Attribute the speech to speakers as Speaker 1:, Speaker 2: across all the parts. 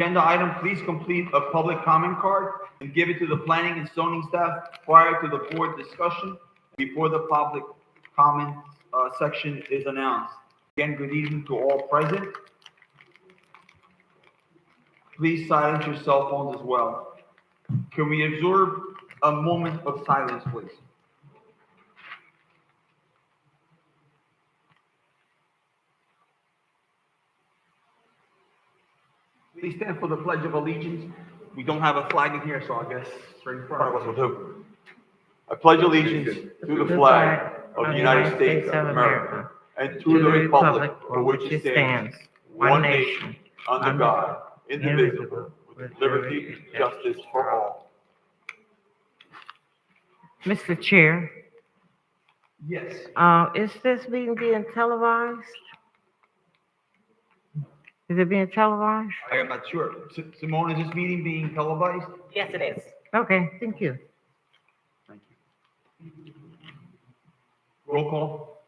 Speaker 1: Agenda item, please complete a public comment card and give it to the planning and zoning staff prior to the board discussion before the public comment section is announced. Again, good evening to all present. Please silence your cell phones as well. Can we observe a moment of silence, please? Please stand for the Pledge of Allegiance. We don't have a flag in here, so I guess right in front of us will do. I pledge allegiance to the flag of the United States of America and to the republic for which it stands, one nation, under God, indivisible, with liberty and justice for all.
Speaker 2: Mr. Chair,
Speaker 1: Yes.
Speaker 2: is this meeting being televised? Is it being televised?
Speaker 1: I am not sure. Simone, is this meeting being televised?
Speaker 3: Yes, it is.
Speaker 2: Okay, thank you.
Speaker 1: Thank you. Roll call.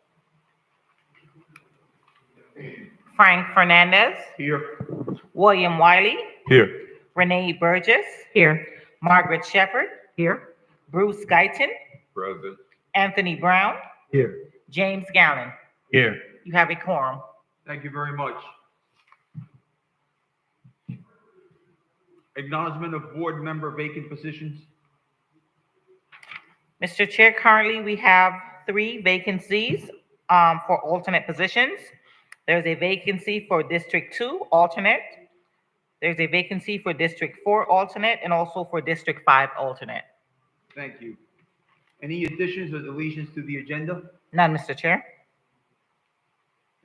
Speaker 3: Frank Fernandez,
Speaker 1: Here.
Speaker 3: William Wiley,
Speaker 1: Here.
Speaker 3: Renee Burgess,
Speaker 2: Here.
Speaker 3: Margaret Shepherd,
Speaker 2: Here.
Speaker 3: Bruce Guyton,
Speaker 1: Present.
Speaker 3: Anthony Brown,
Speaker 1: Here.
Speaker 3: James Gallen.
Speaker 1: Here.
Speaker 3: You have a quorum.
Speaker 1: Thank you very much. Acknowledgement of board member vacant positions.
Speaker 3: Mr. Chair, currently we have 3 vacancies for alternate positions. There's a vacancy for District 2 alternate. There's a vacancy for District 4 alternate and also for District 5 alternate.
Speaker 1: Thank you. Any additions or deletions to the agenda?
Speaker 3: None, Mr. Chair.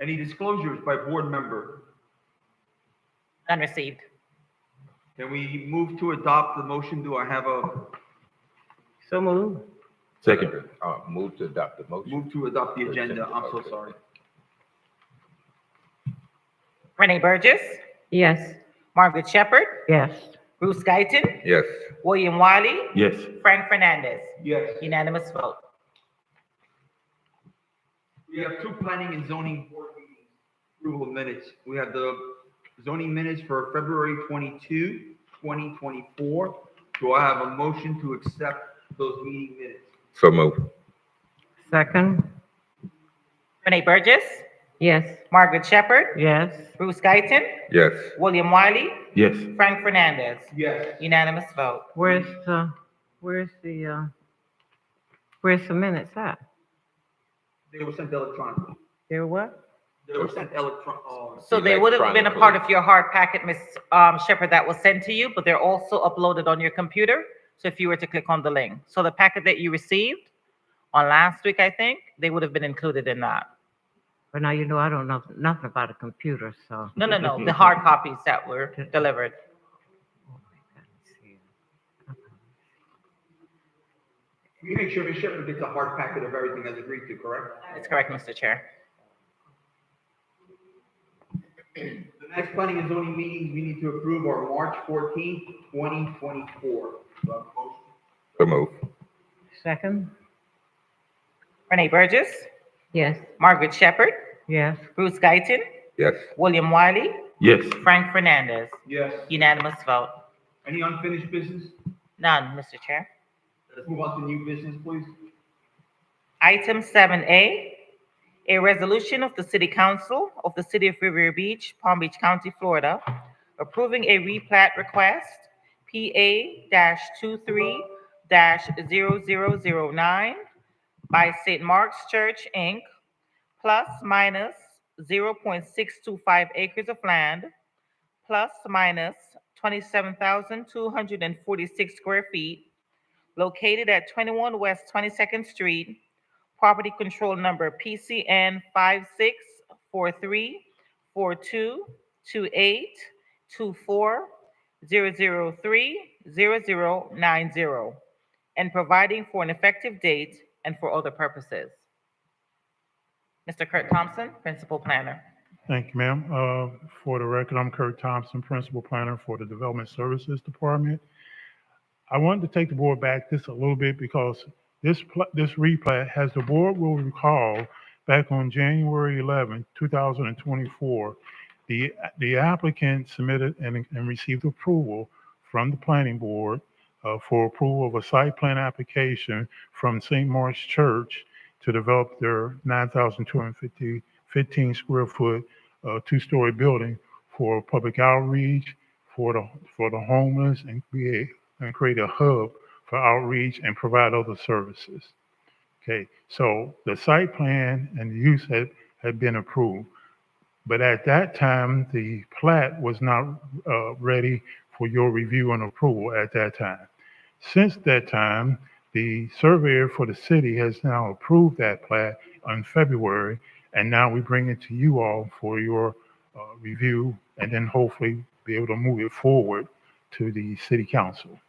Speaker 1: Any disclosures by board member?
Speaker 3: None received.
Speaker 1: Can we move to adopt the motion? Do I have a
Speaker 2: So moved.
Speaker 4: Second, move to adopt the motion.
Speaker 1: move to adopt the agenda? I'm so sorry.
Speaker 3: Renee Burgess,
Speaker 2: Yes.
Speaker 3: Margaret Shepherd,
Speaker 2: Yes.
Speaker 3: Bruce Guyton,
Speaker 4: Yes.
Speaker 3: William Wiley,
Speaker 4: Yes.
Speaker 3: Frank Fernandez.
Speaker 1: Yes.
Speaker 3: Unanimous vote.
Speaker 1: We have 2 planning and zoning board meetings approval of minutes. We have the zoning minutes for February 22, 2024. Do I have a motion to accept those meeting minutes?
Speaker 4: So move.
Speaker 2: Second.
Speaker 3: Renee Burgess,
Speaker 2: Yes.
Speaker 3: Margaret Shepherd,
Speaker 2: Yes.
Speaker 3: Bruce Guyton,
Speaker 4: Yes.
Speaker 3: William Wiley,
Speaker 4: Yes.
Speaker 3: Frank Fernandez.
Speaker 1: Yes.
Speaker 3: Unanimous vote.
Speaker 2: Where's the minutes at?
Speaker 1: They were sent electronically.
Speaker 2: They're what?
Speaker 1: They were sent
Speaker 3: So they would have been a part of your hard packet, Ms. Shepherd, that was sent to you, but they're also uploaded on your computer. So if you were to click on the link, so the packet that you received on last week, I think, they would have been included in that.
Speaker 2: But now you know I don't know nothing about a computer, so.
Speaker 3: No, the hard copies that were delivered.
Speaker 1: We make sure Ms. Shepherd gets a hard packet of everything as agreed to, correct?
Speaker 3: That's correct, Mr. Chair.
Speaker 1: The next planning and zoning meetings we need to approve are March 14th, 2024. Do I have a motion?
Speaker 4: So move.
Speaker 2: Second.
Speaker 3: Renee Burgess,
Speaker 2: Yes.
Speaker 3: Margaret Shepherd,
Speaker 2: Yes.
Speaker 3: Bruce Guyton,
Speaker 4: Yes.
Speaker 3: William Wiley,
Speaker 4: Yes.
Speaker 3: Frank Fernandez.
Speaker 1: Yes.
Speaker 3: Unanimous vote.
Speaker 1: Any unfinished business?
Speaker 3: None, Mr. Chair.
Speaker 1: Let's move on to new business, please.
Speaker 3: Item 7A, a resolution of the City Council of the City of Riviera Beach, Palm Beach County, Florida, approving a replat request, PA-23-0009 by St. Mark's Church, Inc., plus minus 0.625 acres of land, plus minus 27,246 square feet, located at 21 West 22nd Street, property control number PCN 5643-4228-24-003-0090, and providing for an effective date and for other purposes. Mr. Kurt Thompson, Principal Planner.
Speaker 5: Thank you, ma'am. For the record, I'm Kurt Thompson, Principal Planner for the Development Services Department. I wanted to take the board back just a little bit because this replat, as the board will recall, back on January 11, 2024, The applicant submitted and received approval from the planning board for approval of a site plan application from St. Mark's Church to develop their 9,215 square foot two-story building for public outreach, for the homeless, and create a hub for outreach and provide other services. Okay, so the site plan and the use had been approved. But at that time, the plat was not ready for your review and approval at that time. Since that time, the surveyor for the city has now approved that plat in February, and now we bring it to you all for your review, and then hopefully be able to move it forward to the city council.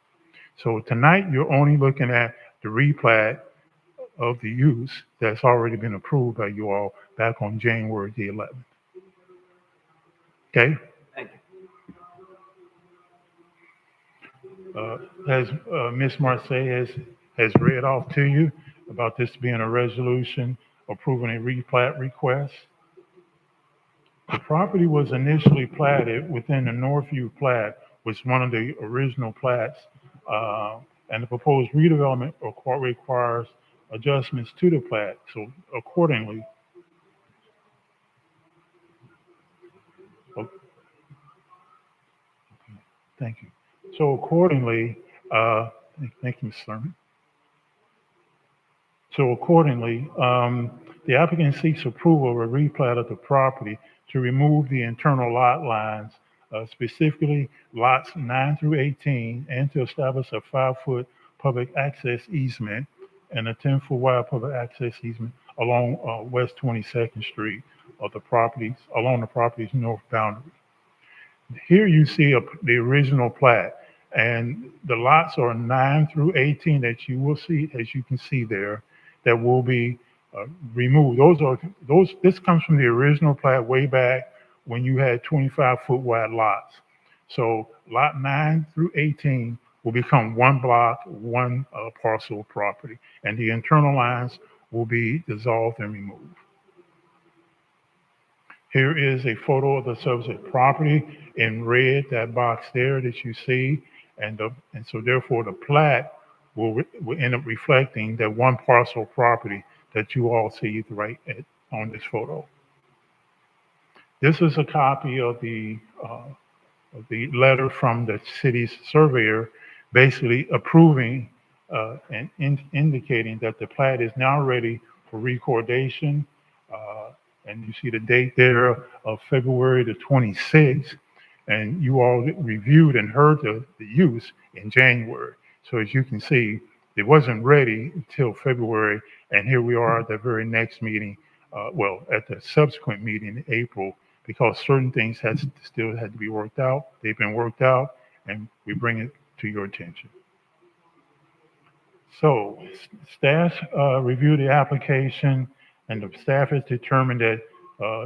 Speaker 5: So tonight, you're only looking at the replat of the use that's already been approved by you all back on January the 11th. Okay?
Speaker 1: Thank
Speaker 5: As Ms. Marseille has read off to you about this being a resolution approving a replat request, the property was initially platted within the Northview plat, which is one of the original plats, and the proposed redevelopment requires adjustments to the plat. So accordingly, thank you. So accordingly, thank you, Ms. Thurman. So accordingly, the applicant seeks approval of a replat of the property to remove the internal lot lines, specifically lots 9 through 18, and to establish a 5-foot public access easement and a 10-foot wide public access easement along West 22nd Street of the properties, along the property's north boundary. Here you see the original plat, and the lots are 9 through 18 that you will see, as you can see there, that will be removed. This comes from the original plat way back when you had 25-foot wide lots. So lot 9 through 18 will become one block, one parcel of property, and the internal lines will be dissolved and removed. Here is a photo of the subject property in red, that box there that you see, and so therefore the plat will end up reflecting that one parcel of property that you all see right on this photo. This is a copy of the letter from the city's surveyor, basically approving and indicating that the plat is now ready for recordation. And you see the date there of February the 26th, and you all reviewed and heard the use in January. So as you can see, it wasn't ready until February, and here we are at the very next meeting, at the subsequent meeting in April, because certain things still had to be worked out. They've been worked out, and we bring it to your attention. So staff reviewed the application, and the staff has determined that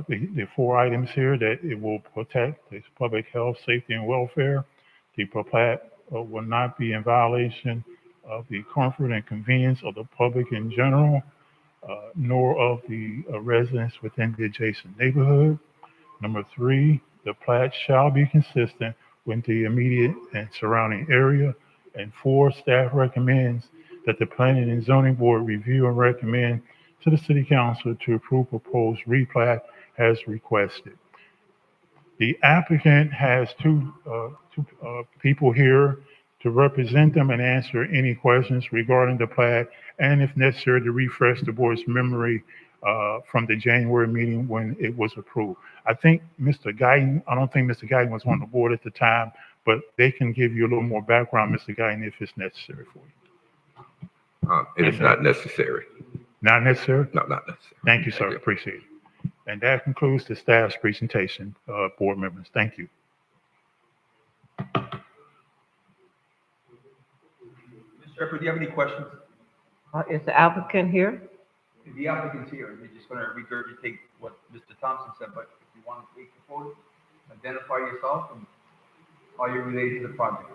Speaker 5: the 4 items here, that it will protect the public health, safety, and welfare. The plat will not be in violation of the comfort and convenience of the public in general, nor of the residents within the adjacent neighborhood. Number 3, the plat shall be consistent with the immediate and surrounding area. And 4, staff recommends that the Planning and Zoning Board review and recommend to the City Council to approve proposed replat as requested. The applicant has two people here to represent them and answer any questions regarding the plat, and if necessary, to refresh the board's memory from the January meeting when it was approved. I think Mr. Guyton, I don't think Mr. Guyton was on the board at the time, but they can give you a little more background, Mr. Guyton, if it's necessary for you.
Speaker 4: It is not necessary.
Speaker 5: Not necessary?
Speaker 4: No, not necessary.
Speaker 5: Thank you, sir. Appreciate it. And that concludes the staff's presentation, board members. Thank you.
Speaker 1: Mr. Shepherd, do you have any questions?
Speaker 2: Is the applicant here?
Speaker 1: The applicant's here. They're just going to regurgitate what Mr. Thompson said, but if you want to take the photo, identify yourself and how you're related to the project.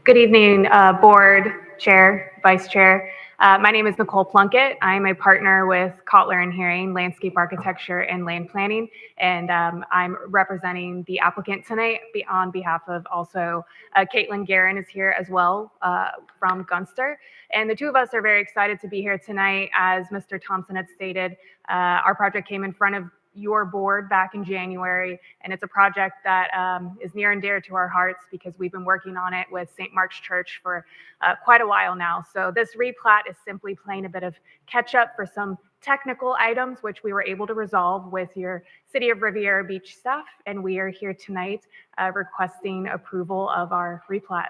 Speaker 6: Good evening, board, chair, vice chair. My name is Nicole Plunkett. I'm a partner with Kotler and Herring Landscape Architecture and Land Planning, and I'm representing the applicant tonight on behalf of also Caitlin Guerin is here as well from Gunster. And the two of us are very excited to be here tonight. As Mr. Thompson had stated, our project came in front of your board back in January, and it's a project that is near and dear to our hearts because we've been working on it with St. Mark's Church for quite a while now. So this replat is simply playing a bit of catch up for some technical items, which we were able to resolve with your City of Riviera Beach staff, and we are here tonight requesting approval of our replat.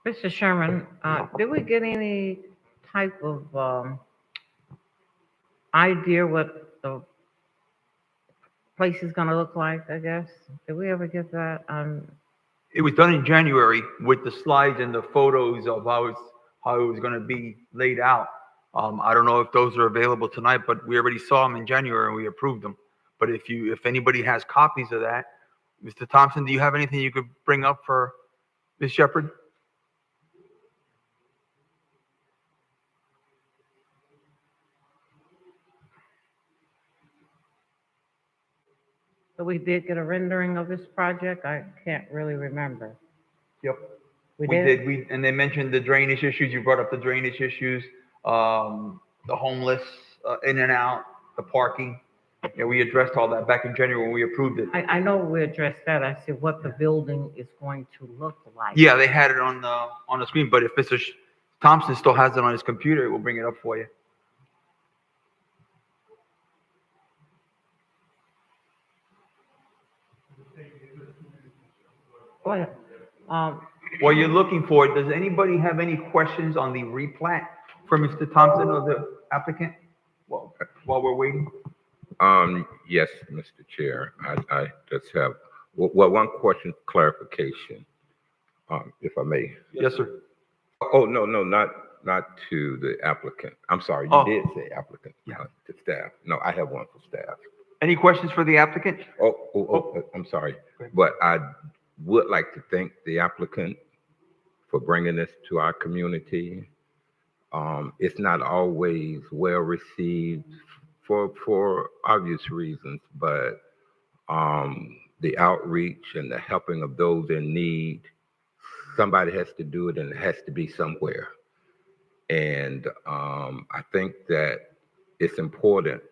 Speaker 2: Mr. Sherman, did we get any type of idea what the place is gonna look like, I guess? Did we ever get that?
Speaker 1: It was done in January with the slides and the photos of how it was gonna be laid out. I don't know if those are available tonight, but we already saw them in January and we approved them. But if anybody has copies of that, Mr. Thompson, do you have anything you could bring up for Ms. Shepherd?
Speaker 2: So we did get a rendering of this project? I can't really remember.
Speaker 1: Yep.
Speaker 2: We
Speaker 1: We
Speaker 2: did?
Speaker 1: did, and they mentioned the drainage issues, you brought up the drainage issues, the homeless, in and out, the parking. Yeah, we addressed all that back in January when we approved it.
Speaker 2: I know we addressed that. I said what the building is going to look like.
Speaker 1: Yeah, they had it on the screen, but if Mr. Thompson still has it on his computer, we'll bring it up for you.
Speaker 2: Go ahead.
Speaker 1: While you're looking for it, does anybody have any questions on the replat for Mr. Thompson or the applicant? While we're waiting?
Speaker 4: Yes, Mr. Chair, I just have, well, one question, clarification, if I may.
Speaker 1: Yes, sir.
Speaker 4: Oh, no, not to the applicant. I'm sorry,
Speaker 1: Oh.
Speaker 4: you did say applicant,
Speaker 1: Yeah.
Speaker 4: to staff. No, I have one for staff.
Speaker 1: Any questions for the applicant?
Speaker 4: I'm sorry,
Speaker 1: Go ahead.
Speaker 4: but I would like to thank the applicant for bringing this to our community. It's not always well received for obvious reasons, but the outreach and the helping of those in need, somebody has to do it and it has to be somewhere. And I think that it's important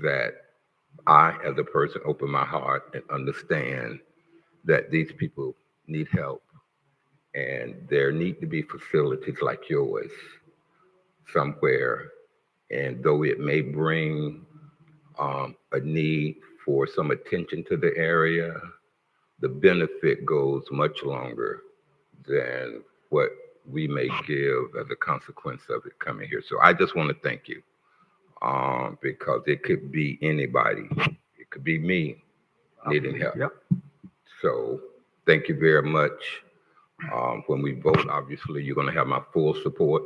Speaker 4: that I, as a person, open my heart and understand that these people need help. And there need to be facilities like yours somewhere. And though it may bring a need for some attention to the area, the benefit goes much longer than what we may give as a consequence of it coming here. So I just want to thank you because it could be anybody. It could be me needing help.
Speaker 1: Yep.
Speaker 4: So thank you very much. When we vote, obviously, you're going to have my full support.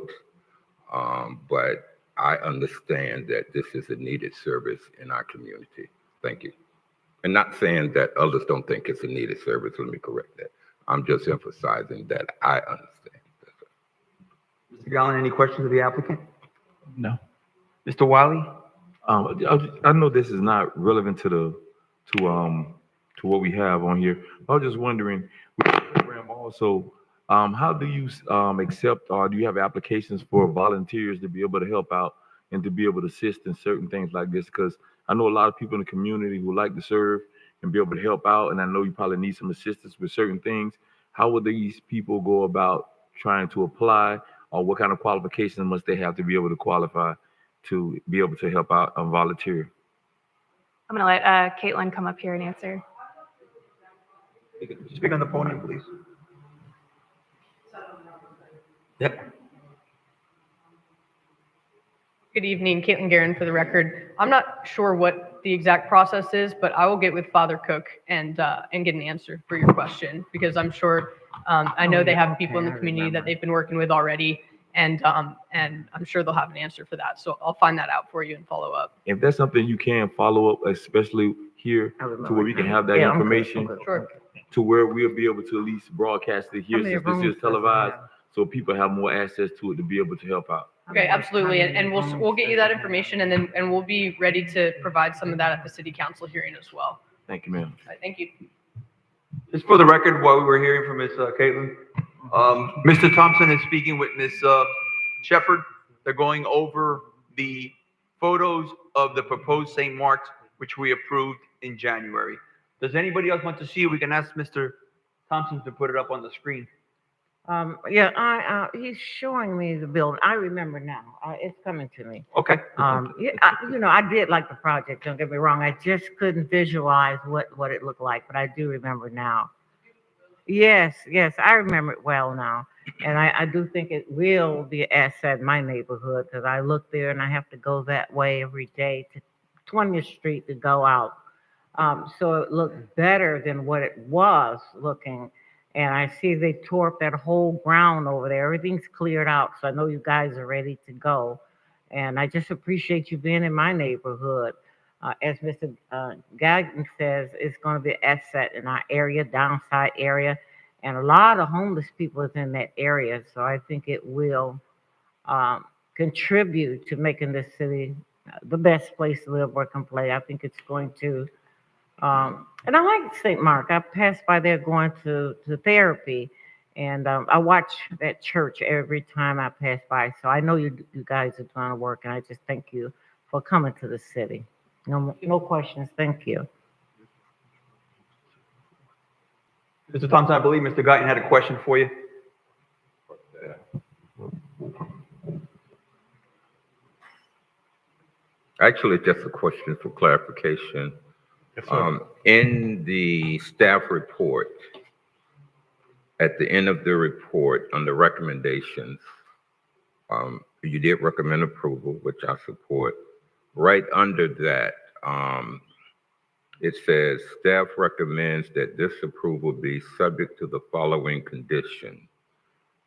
Speaker 4: But I understand that this is a needed service in our community. Thank you. And not saying that others don't think it's a needed service. Let me correct that. I'm just emphasizing that I understand.
Speaker 1: Mr. Gallen, any questions of the applicant?
Speaker 7: No.
Speaker 1: Mr. Wiley?
Speaker 7: I know this is not relevant to what we have on here. I was just wondering, with the program also, how do you accept or do you have applications for volunteers to be able to help out and to be able to assist in certain things like this? Because I know a lot of people in the community who like to serve and be able to help out, and I know you probably need some assistance with certain things. How would these people go about trying to apply, or what kind of qualifications must they have to be able to qualify to be able to help out and volunteer?
Speaker 6: I'm going to let Caitlin come up here and answer.
Speaker 1: Speak on the podium, please. Yep.
Speaker 8: Good evening, Caitlin Guerin for the record. I'm not sure what the exact process is, but I will get with Father Cook and get an answer for your question, because I'm sure, I know they have people in the community that they've been working with already, and I'm sure they'll have an answer for that. So I'll find that out for you and follow up.
Speaker 7: If that's something you can follow up, especially here, to where we can have that
Speaker 2: Yeah, I'm good.
Speaker 7: information.
Speaker 2: I'm good.
Speaker 8: Sure.
Speaker 7: to where we'll be able to at least broadcast it here
Speaker 2: How many
Speaker 7: since this
Speaker 2: rooms
Speaker 7: is
Speaker 2: does it
Speaker 7: televised,
Speaker 2: have?
Speaker 7: so people have more access to it to be able to help out.
Speaker 8: Okay, absolutely. And we'll,
Speaker 2: How
Speaker 8: we'll get you that
Speaker 2: many
Speaker 8: information and we'll be ready to provide some of that at the city council hearing as well.
Speaker 7: Thank you, ma'am.
Speaker 8: All right, thank you.
Speaker 1: Just for the record, while we were hearing from Ms. Caitlin, Mr. Thompson is speaking with Ms. Shepherd. They're going over the photos of the proposed St. Mark's, which we approved in January. Does anybody else want to see it? We can ask Mr. Thompson to put it up on the screen.
Speaker 2: Yeah, he's showing me the building. I remember now. It's coming to me.
Speaker 1: Okay.
Speaker 2: Yeah, I did like the project, don't get me wrong. I just couldn't visualize what it looked like, but I do remember now. Yes, I remember it well now. And I do think it will be an asset in my neighborhood because I look there and I have to go that way every day to 20th Street to go out. So it looked better than what it was looking. And I see they tore up that whole ground over there. Everything's cleared out. So I know you guys are ready to go. And I just appreciate you being in my neighborhood. As Mr. Gagnon says, it's going to be an asset in our area, downside area. And a lot of homeless people is in that area. So I think it will contribute to making this city the best place to live, work, and play. I think it's going to. And I like St. Mark. I pass by there going to therapy. And I watch that church every time I pass by. So I know you guys are doing the work. And I just thank you for coming to the city. No questions. Thank you.
Speaker 1: Mr. Thompson, I believe Mr. Guyton had a question for you.
Speaker 4: Actually, just a question for clarification.
Speaker 5: Yes, sir.
Speaker 4: In the staff report, at the end of the report, on the recommendations, you did recommend approval, which I support. Right under that, it says staff recommends that this approval be subject to the following condition.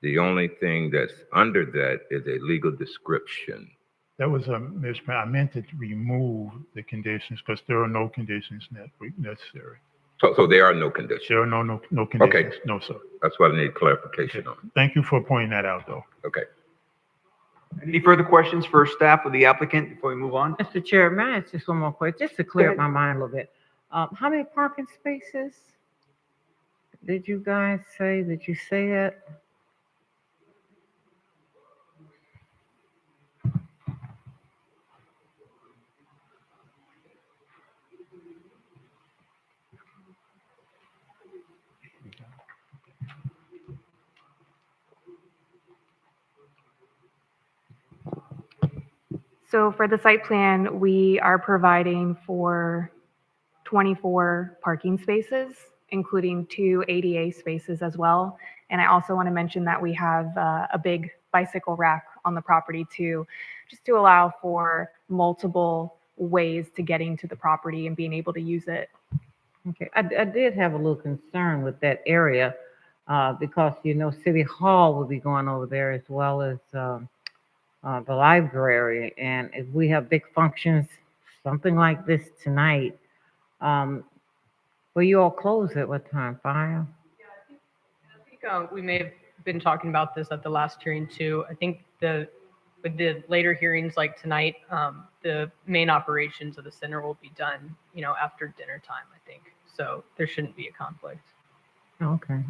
Speaker 4: The only thing that's under that is a legal description.
Speaker 5: That was a misprint. I meant to remove the conditions because there are no conditions necessary.
Speaker 4: So there are no conditions.
Speaker 5: There are no conditions. No, sir.
Speaker 4: That's what I need clarification on.
Speaker 5: Thank you for pointing that out, though.
Speaker 4: Okay.
Speaker 1: Any further questions for staff or the applicant before we move on?
Speaker 2: Mr. Chair, may I ask just one more question, just to clear up my mind a little bit? How many parking spaces did you guys say? Did you say that?
Speaker 6: So for the site plan, we are providing for 24 parking spaces, including 2 ADA spaces as well. And I also want to mention that we have a big bicycle rack on the property too, just to allow for multiple ways to getting to the property and being able to use it.
Speaker 2: Okay, I did have a little concern with that area because, City Hall will be going over there as well as the library. And if we have big functions, something like this tonight, will you all close at what time? 5?
Speaker 8: I think we may have been talking about this at the last hearing too. I think with the later hearings like tonight, the main operations of the center will be done, after dinner time, I think. So there shouldn't be a conflict.
Speaker 2: Okay.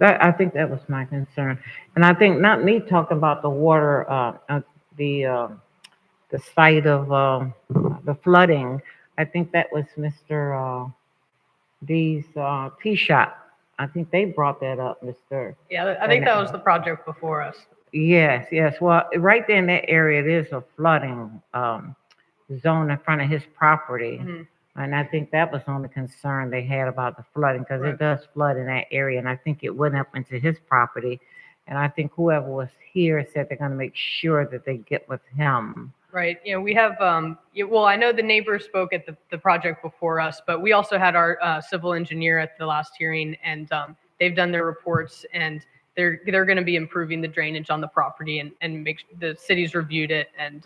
Speaker 2: I think that was my concern. And I think not me talking about the water, the site of the flooding. I think that was Mr. D's tea shop. I think they brought that up, Mr.
Speaker 8: Yeah, I think that was the project before us.
Speaker 2: Yes. Well, right there in that area, it is a flooding zone in front of his property.
Speaker 8: Mhm.
Speaker 2: And I think that was the only concern they had about the flooding, because
Speaker 8: Right.
Speaker 2: it does flood in that area. And I think it went up into his property. And I think whoever was here said they're going to make sure that they get with him.
Speaker 8: Right. We have, well, I know the neighbors spoke at the project before us, but we also had our civil engineer at the last hearing, and they've done their reports, and they're going to be improving the drainage on the property, and make the city's reviewed it, and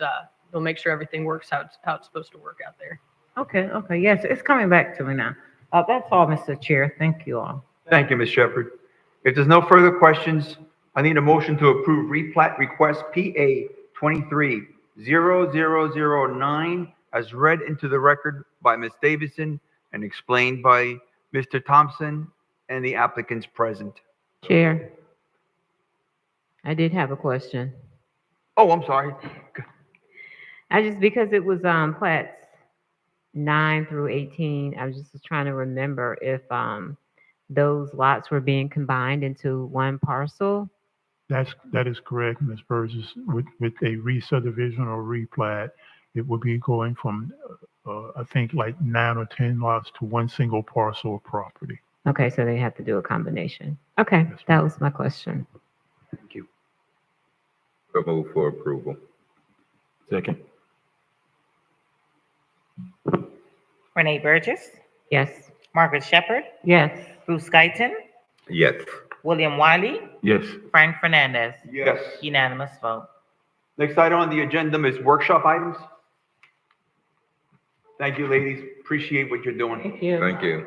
Speaker 8: they'll make sure everything works how it's supposed to work out there.
Speaker 2: Okay. Yes, it's coming back to me now. That's all, Mr. Chair. Thank you all.
Speaker 1: Thank you, Ms. Shepherd. If there's no further questions, I need a motion to approve replat request PA 23-0009 as read into the record by Ms. Davidson and explained by Mr. Thompson and the applicants present.
Speaker 9: Chair, I did have a question.
Speaker 1: Oh, I'm sorry.
Speaker 9: Because it was plats 9 through 18, I was just trying to remember if those lots were being combined into one parcel.
Speaker 5: That is correct, Ms. Burgess. With a re-subdivision or replat, it would be going from, I think like 9 or 10 lots to one single parcel of property.
Speaker 9: Okay, so they have to do a combination. Okay, that was my question.
Speaker 1: Thank you.
Speaker 4: So move for approval.
Speaker 7: Second.
Speaker 3: Renee Burgess,
Speaker 9: Yes.
Speaker 3: Margaret Shepherd,
Speaker 2: Yes.
Speaker 3: Bruce Guyton,
Speaker 4: Yes.
Speaker 3: William Wiley,
Speaker 7: Yes.
Speaker 3: Frank Fernandez.
Speaker 1: Yes.
Speaker 3: Unanimous vote.
Speaker 1: Next item on the agenda is workshop items. Thank you, ladies. Appreciate what you're doing.
Speaker 2: Thank you.
Speaker 4: Thank you.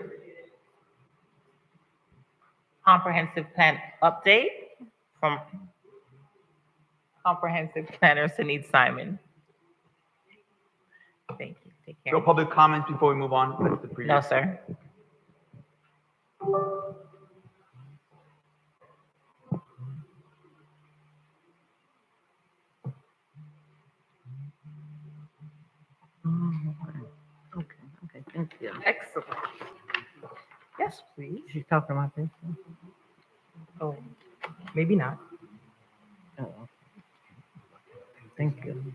Speaker 3: Comprehensive plan update from Comprehensive Planner Sunit Simon. Thank you. Take care.
Speaker 1: No public comments before we move on? That's the
Speaker 3: No,
Speaker 1: previous.
Speaker 3: sir.
Speaker 2: Okay, thank you.
Speaker 3: Excellent. Yes, please.
Speaker 2: She's talking about this.
Speaker 3: Oh, maybe not.
Speaker 2: Oh, okay. Thank you.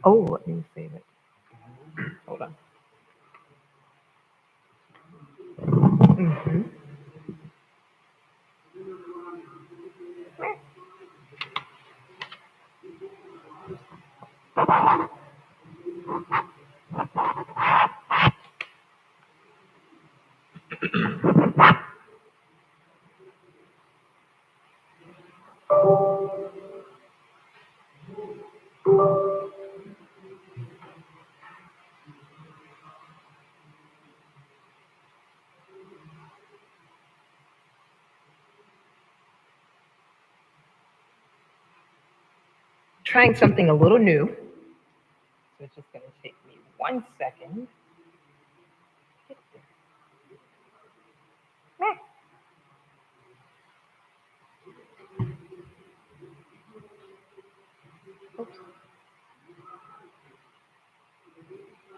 Speaker 3: Oh, let me save it. Hold on. Mhm. Trying something a little new. So it's just going to take me 1 second. Oops.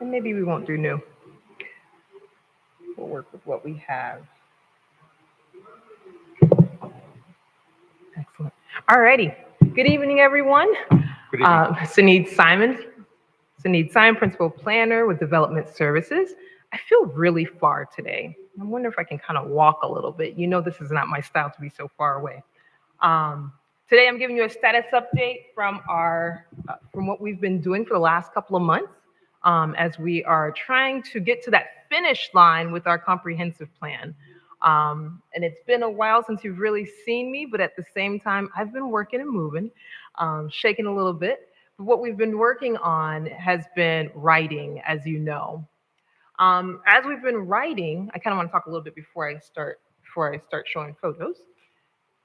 Speaker 3: And maybe we won't do new. We'll work with what we have. Excellent. All righty. Good evening, everyone.
Speaker 1: Good evening.
Speaker 3: Sunit Simon, Principal Planner with Development Services. I feel really far today. I wonder if I can kind of walk a little bit. You know, this is not my style to be so far away. Today, I'm giving you a status update from from what we've been doing for the last couple of months as we are trying to get to that finish line with our comprehensive plan. And it's been a while since you've really seen me, but at the same time, I've been working and moving, shaking a little bit. But what we've been working on has been writing, as you know. As we've been writing, I kind of want to talk a little bit before I start showing photos.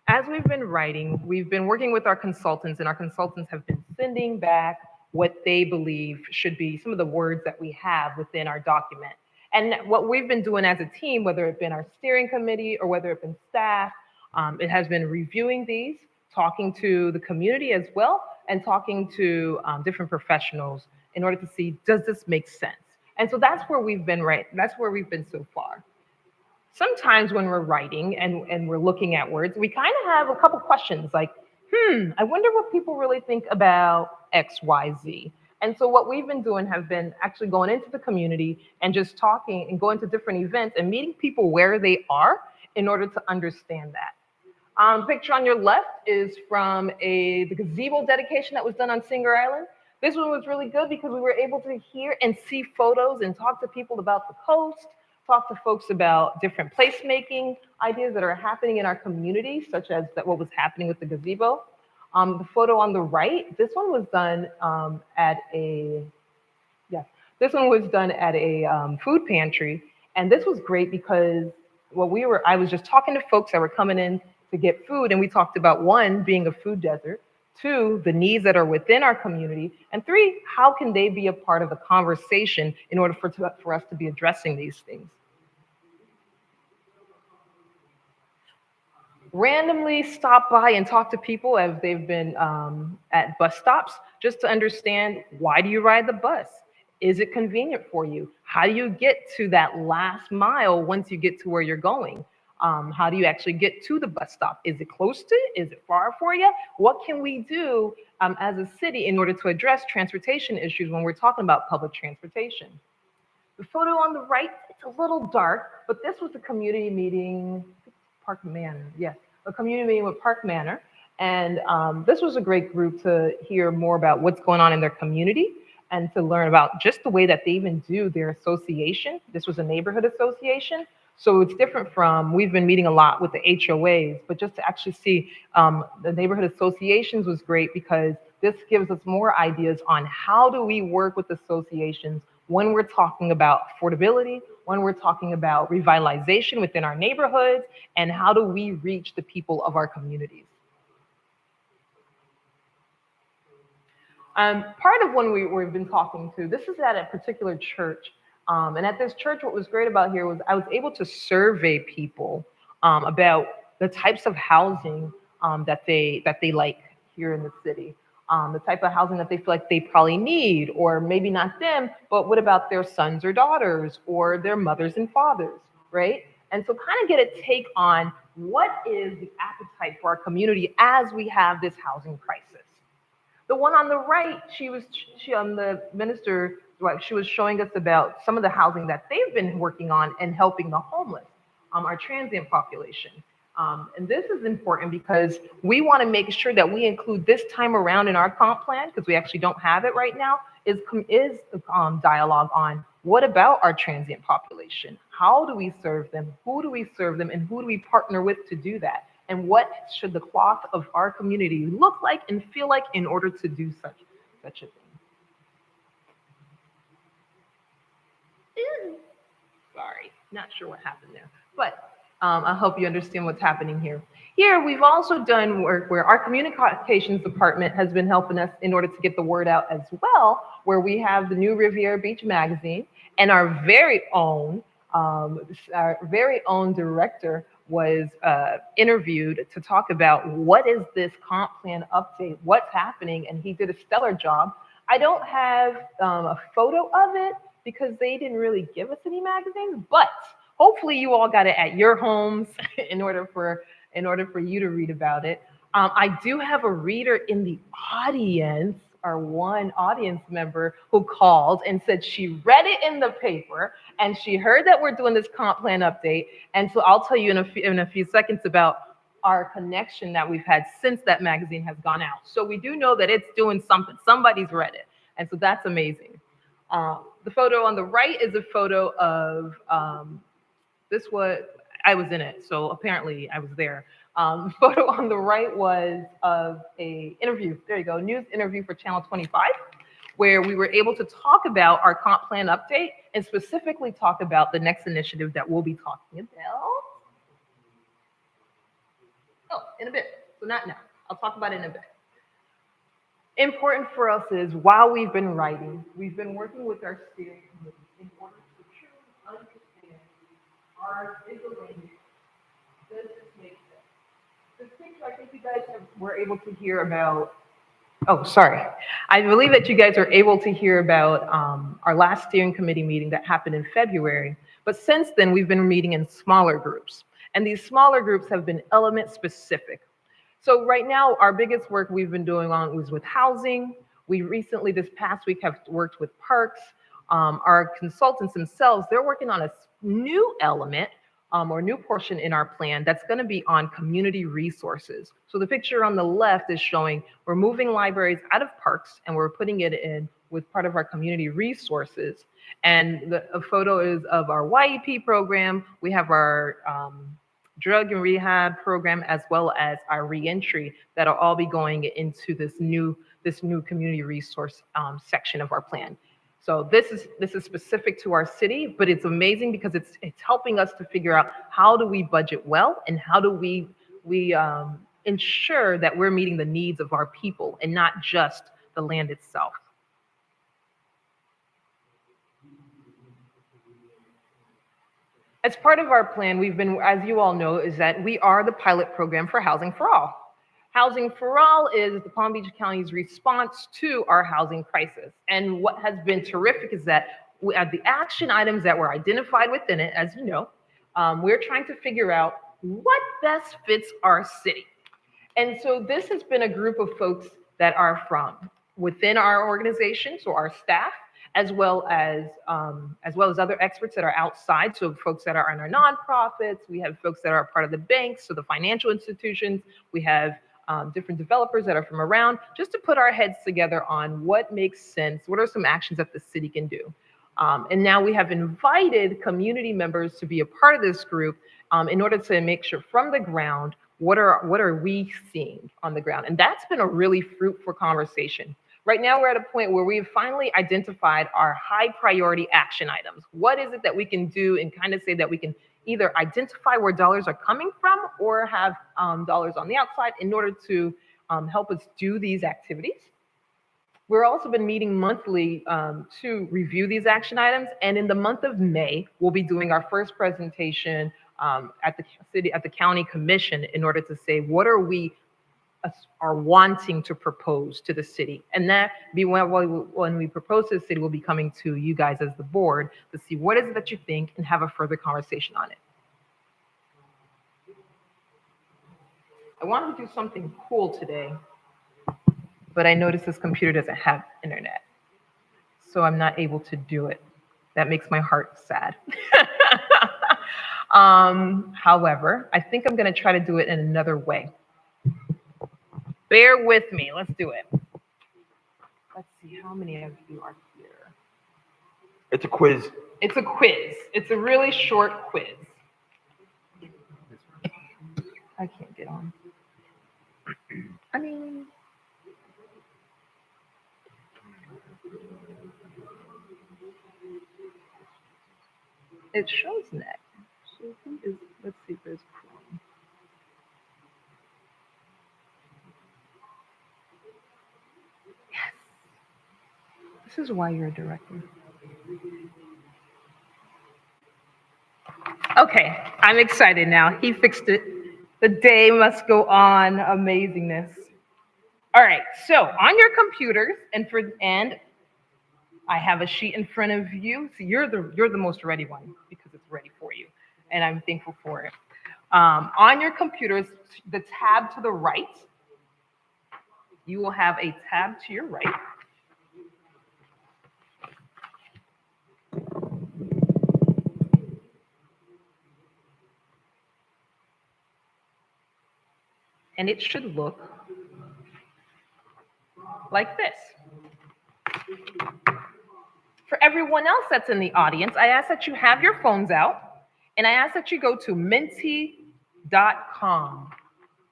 Speaker 3: As we've been writing, we've been working with our consultants, and our consultants have been sending back what they believe should be some of the words that we have within our document. And what we've been doing as a team, whether it been our steering committee or whether it been staff, it has been reviewing these, talking to the community as well, and talking to different professionals in order to see, does this make sense? And so that's where we've been that's where we've been so far. Sometimes when we're writing and we're looking at words, we kind of have a couple questions like, I wonder what people really think about X, Y, Z. And so what we've been doing have been actually going into the community and just talking and going to different events and meeting people where they are in order to understand that. The picture on your left is from the gazebo dedication that was done on Singer Island. This one was really good because we were able to hear and see photos and talk to people about the coast, talk to folks about different placemaking ideas that are happening in our community, such as what was happening with the gazebo. The photo on the right, this one was done at a food pantry. And this was great because
Speaker 8: I was just talking to folks that were coming in to get food, and we talked about one, being a food desert, two, the needs that are within our community, and three, how can they be a part of the conversation in order for us to be addressing these things. Randomly stop by and talk to people as they've been at bus stops, just to understand, why do you ride the bus? Is it convenient for you? How do you get to that last mile once you get to where you're going? How do you actually get to the bus stop? Is it close to it? Is it far for you? What can we do as a city in order to address transportation issues when we're talking about public transportation? The photo on the right, it's a little dark, but this was a community meeting, Park Manor, yes, a community meeting with Park Manor. And this was a great group to hear more about what's going on in their community and to learn about just the way that they even do their association. This was a neighborhood association. So it's different from, we've been meeting a lot with the HOAs, but just to actually see the neighborhood associations was great, because this gives us more ideas on how do we work with associations when we're talking about affordability, when we're talking about revitalization within our neighborhoods, and how do we reach the people of our communities. Part of when we've been talking to, this is at a particular church. And at this church, what was great about here was I was able to survey people about the types of housing that they like here in the city. The type of housing that they feel like they probably need, or maybe not them, but what about their sons or daughters, or their mothers and fathers, right? And so kind of get a take on what is the appetite for our community as we have this housing crisis. The one on the right, the minister, she was showing us about some of the housing that they've been working on and helping the homeless, our transient population. And this is important because we want to make sure that we include this time around in our comp plan, because we actually don't have it right now, is dialogue on what about our transient population? How do we serve them? Who do we serve them? And who do we partner with to do that? And what should the cloth of our community look like and feel like in order to do such a thing? Sorry, not sure what happened there, but I hope you understand what's happening here. Here, we've also done work where our communications department has been helping us in order to get the word out as well, where we have the new Riviera Beach magazine, and our very own director was interviewed to talk about what is this comp plan update, what's happening, and he did a stellar job. I don't have a photo of it because they didn't really give us any magazines, but hopefully you all got it at your homes in order for you to read about it. I do have a reader in the audience, our one audience member, who called and said she read it in the paper and she heard that we're doing this comp plan update. And so I'll tell you in a few seconds about our connection that we've had since that magazine has gone out. So we do know that it's doing something. Somebody's read it. And so that's amazing. The photo on the right is a photo of I was in it, so apparently I was there. Photo on the right was of a interview, there you go, news interview for Channel 25, where we were able to talk about our comp plan update and specifically talk about the next initiative that we'll be talking about. Oh, in a bit, so not now, I'll talk about it in a bit. Important for us is, while we've been writing, we've been working with our steering committee in order to truly understand our visual language. Does this make sense? This picture, I think you guys were able to hear about. Oh, sorry. I believe that you guys are able to hear about our last steering committee meeting that happened in February. But since then, we've been meeting in smaller groups. And these smaller groups have been element specific. So right now, our biggest work we've been doing was with housing. We recently, this past week, have worked with parks. Our consultants themselves, they're working on a new element or new portion in our plan that's going to be on community resources. So the picture on the left is showing we're moving libraries out of parks and we're putting it in with part of our community resources. And a photo is of our YEP program. We have our drug and rehab program, as well as our reentry, that'll all be going into this new community resource section of our plan.
Speaker 10: So this is specific to our city, but it's amazing because it's helping us to figure out how do we budget well and how do we ensure that we're meeting the needs of our people and not just the land itself. As part of our plan, we've been, as you all know, is that we are the pilot program for Housing for All. Housing for All is the Palm Beach County's response to our housing crisis. And what has been terrific is that the action items that were identified within it, as you know, we're trying to figure out what best fits our city. And so this has been a group of folks that are from within our organization, so our staff, as well as other experts that are outside. So folks that are in our nonprofits, we have folks that are part of the banks, so the financial institutions, we have different developers that are from around, just to put our heads together on what makes sense, what are some actions that the city can do. And now we have invited community members to be a part of this group in order to make sure from the ground, what are we seeing on the ground? And that's been a really fruitful conversation. Right now, we're at a point where we've finally identified our high priority action items. What is it that we can do and kind of say that we can either identify where dollars are coming from or have dollars on the outside in order to help us do these activities. We've also been meeting monthly to review these action items. And in the month of May, we'll be doing our first presentation at the county commission in order to say, what are we are wanting to propose to the city? And that be when we propose to the city, we'll be coming to you guys as the board to see what is it that you think and have a further conversation on it. I wanted to do something cool today, but I noticed this computer doesn't have internet, so I'm not able to do it. That makes my heart sad. However, I think I'm gonna try to do it in another way. Bear with me, let's do it. Let's see, how many of you are here?
Speaker 1: It's a quiz.
Speaker 10: It's a quiz. It's a really short quiz. I can't get on. I mean, it shows net. So who is, let's see if there's Chrome. Yes. This is why you're a director. Okay, I'm excited now. He fixed it. The day must go on. Amazingness. All right, so on your computers, and I have a sheet in front of you. So you're the most ready one because it's ready for you, and I'm thankful for it. On your computers, the tab to the right, you will have a tab to your right. And it should look like this. For everyone else that's in the audience, I ask that you have your phones out, and I ask that you go to menti.com,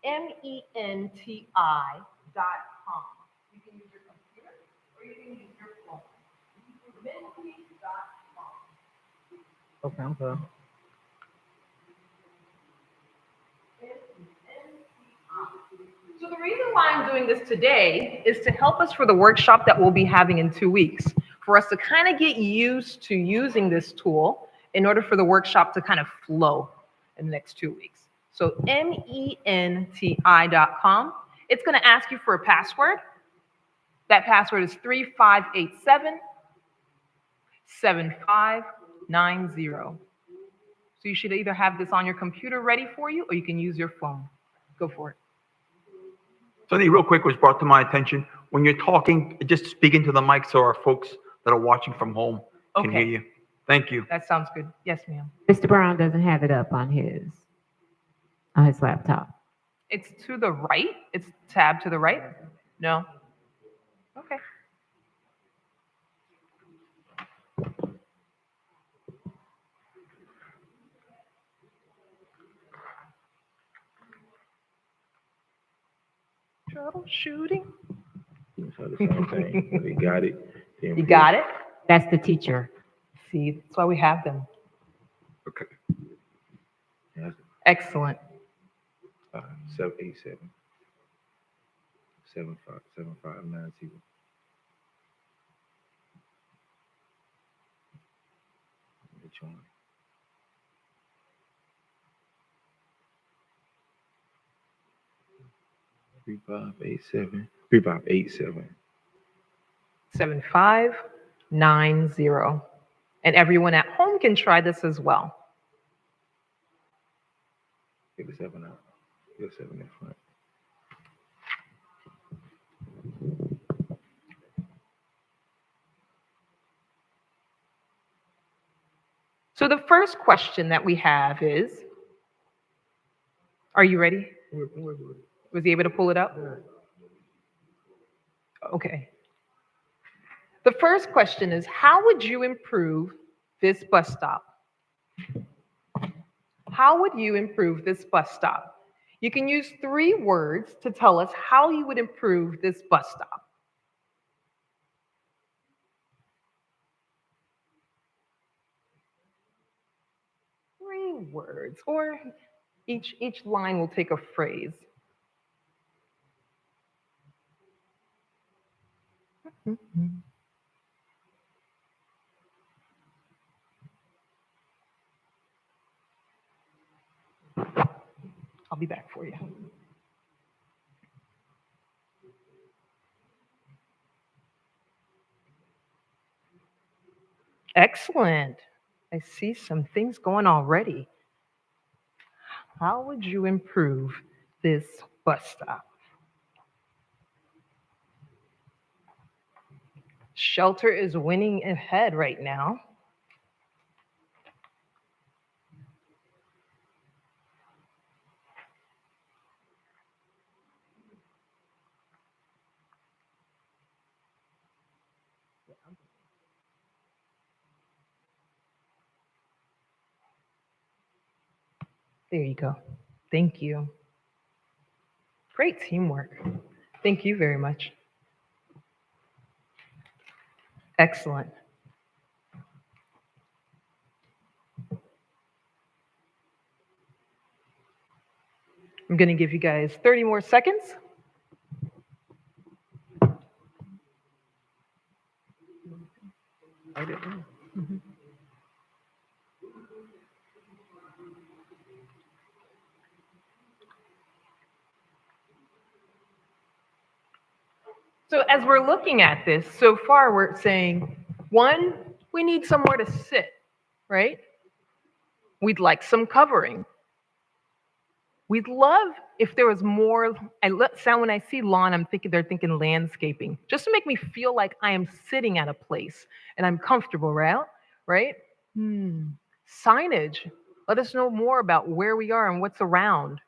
Speaker 10: MENTI.com. You can use your computer or you can use your phone. Menti.com.
Speaker 2: Okay.
Speaker 10: So the reason why I'm doing this today is to help us for the workshop that we'll be having in 2 weeks, for us to kind of get used to using this tool in order for the workshop to kind of flow in the next 2 weeks. So MENTI.com. It's going to ask you for a password. That password is 3587-7590. So you should either have this on your computer ready for you, or you can use your phone. Go for it.
Speaker 1: Something real quick was brought to my attention. When you're talking, just speak into the mic so our folks that are watching from home can hear
Speaker 10: Okay.
Speaker 1: you. Thank you.
Speaker 10: That sounds good. Yes, ma'am.
Speaker 9: Mr. Brown doesn't have it up on his laptop.
Speaker 10: It's to the right. It's tab to the right. No. Okay. Troubleshooting.
Speaker 7: We got it.
Speaker 10: You got it?
Speaker 9: That's the teacher.
Speaker 10: See, that's why we have them.
Speaker 7: Okay. Yeah,
Speaker 10: Excellent.
Speaker 7: 787 7590. Which one? Three five eight seven.
Speaker 10: 7590. And everyone at home can try this as well.
Speaker 7: Get the 7 out. Get the 7 in front.
Speaker 10: So the first question that we have is, are you ready? Was he able to pull it up? Okay. The first question is, how would you improve this bus stop? How would you improve this bus stop? You can use 3 words to tell us how you would improve this bus stop. Words, or each line will take a phrase. I'll be back for you. Excellent. I see some things going already. How would you improve this bus stop? Shelter is winning ahead right now. There you go. Thank you. Great teamwork. Thank you very much. Excellent. I'm going to give you guys 30 more seconds. Mhm. So as we're looking at this, so far we're saying, 1, we need somewhere to sit, right? We'd like some covering. We'd love if there was more. When I see lawn, they're thinking landscaping, just to make me feel like I am sitting at a place and I'm comfortable, right? Signage. Let us know more about where we are and what's around.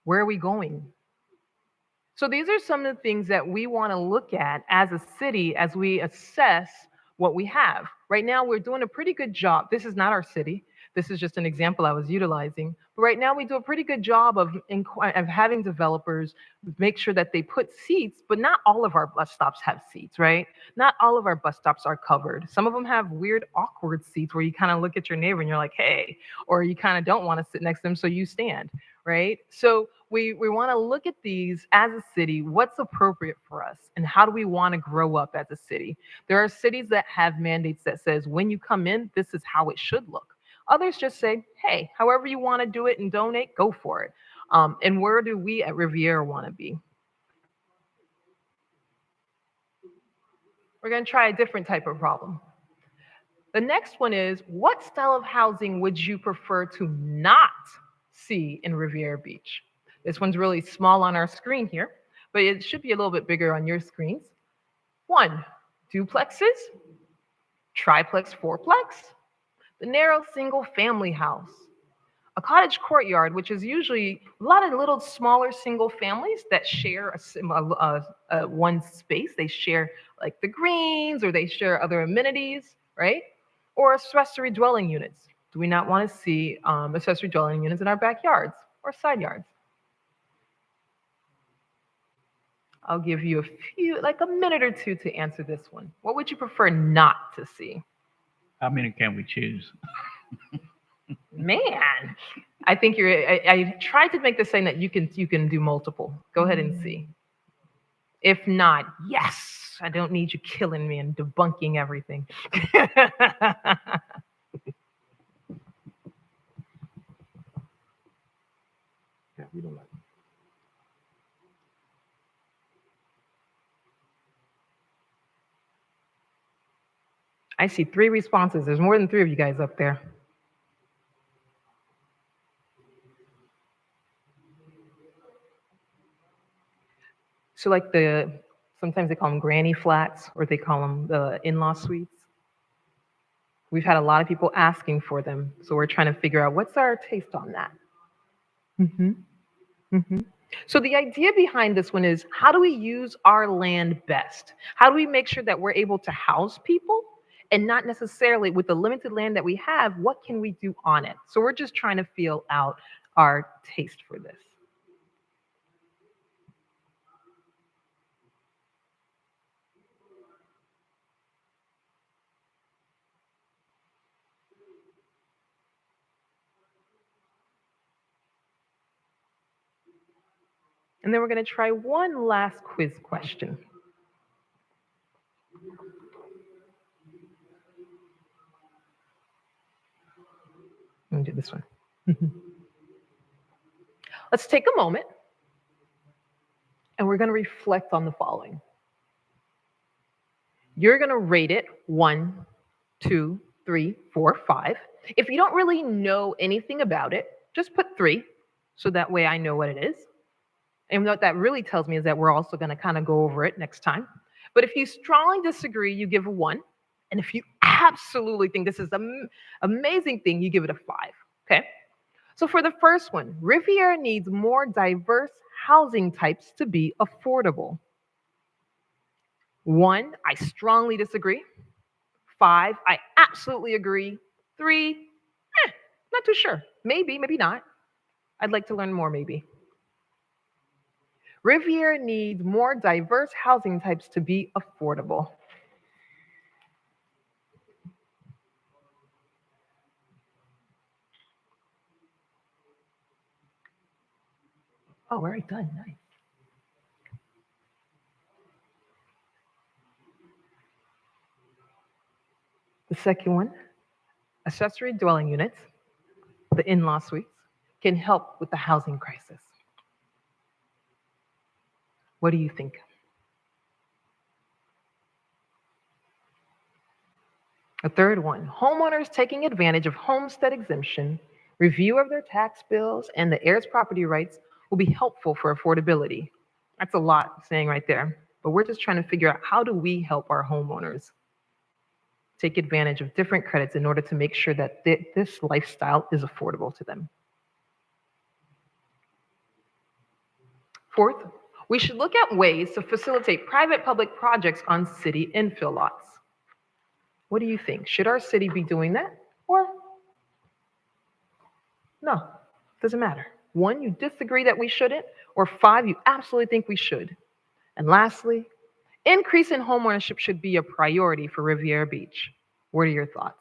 Speaker 10: Where are we going? So these are some of the things that we want to look at as a city as we assess what we have. Right now, we're doing a pretty good job. This is not our city. This is just an example I was utilizing. But right now, we do a pretty good job of having developers make sure that they put seats, but not all of our bus stops have seats, right? Not all of our bus stops are covered. Some of them have weird, awkward seats where you kind of look at your neighbor and you're like, hey, or you kind of don't want to sit next to them, so you stand, right? So we want to look at these as a city, what's appropriate for us, and how do we want to grow up as a city? There are cities that have mandates that says, when you come in, this is how it should look. Others just say, hey, however you want to do it and donate, go for it. And where do we at Riviera want to be? We're going to try a different type of problem. The next one is, what style of housing would you prefer to not see in Riviera Beach? This one's really small on our screen here, but it should be a little bit bigger on your screens. 1, duplexes, triplex, fourplex, the narrow single family house, a cottage courtyard, which is usually a lot of little smaller single families that share one space. They share like the greens, or they share other amenities, right? Or accessory dwelling units. Do we not want to see accessory dwelling units in our backyards or side yards? I'll give you a few, like a minute or two to answer this one. What would you prefer not to see?
Speaker 11: How many can we choose?
Speaker 10: Man, I think I tried to make this saying that you can do multiple. Go ahead and see. If not, yes, I don't need you killing me and debunking everything.
Speaker 7: Yeah, we don't like.
Speaker 10: I see 3 responses. There's more than 3 of you guys up there. So like sometimes they call them granny flats or they call them the in-law suites. We've had a lot of people asking for them. So we're trying to figure out what's our taste on that. So the idea behind this one is, how do we use our land best? How do we make sure that we're able to house people and not necessarily with the limited land that we have, what can we do on it? So we're just trying to feel out our taste for this. And then we're going to try one last quiz question. Let me do this one. Let's take a moment and we're going to reflect on the following. You're going to rate it 1, 2, 3, 4, 5. If you don't really know anything about it, just put 3 so that way I know what it is. And what that really tells me is that we're also going to kind of go over it next time. But if you strongly disagree, you give a 1. And if you absolutely think this is an amazing thing, you give it a 5. Okay? So for the first one, Riviera needs more diverse housing types to be affordable. 1, I strongly disagree. 5, I absolutely agree. 3, not too sure. Maybe, maybe not. I'd like to learn more, maybe. Riviera needs more diverse housing types to be affordable. Oh, we're already done. Nice. The second one, accessory dwelling units, the in-law suites, can help with the housing crisis. What do you think? A third one, homeowners taking advantage of homestead exemption, review of their tax bills, and the heirs' property rights will be helpful for affordability. That's a lot saying right there, but we're just trying to figure out, how do we help our homeowners take advantage of different credits in order to make sure that this lifestyle is affordable to them. Fourth, we should look at ways to facilitate private-public projects on city infill lots. What do you think? Should our city be doing that? Or no, doesn't matter. 1, you disagree that we shouldn't, or 5, you absolutely think we should. And lastly, increase in homeownership should be a priority for Riviera Beach. What are your thoughts?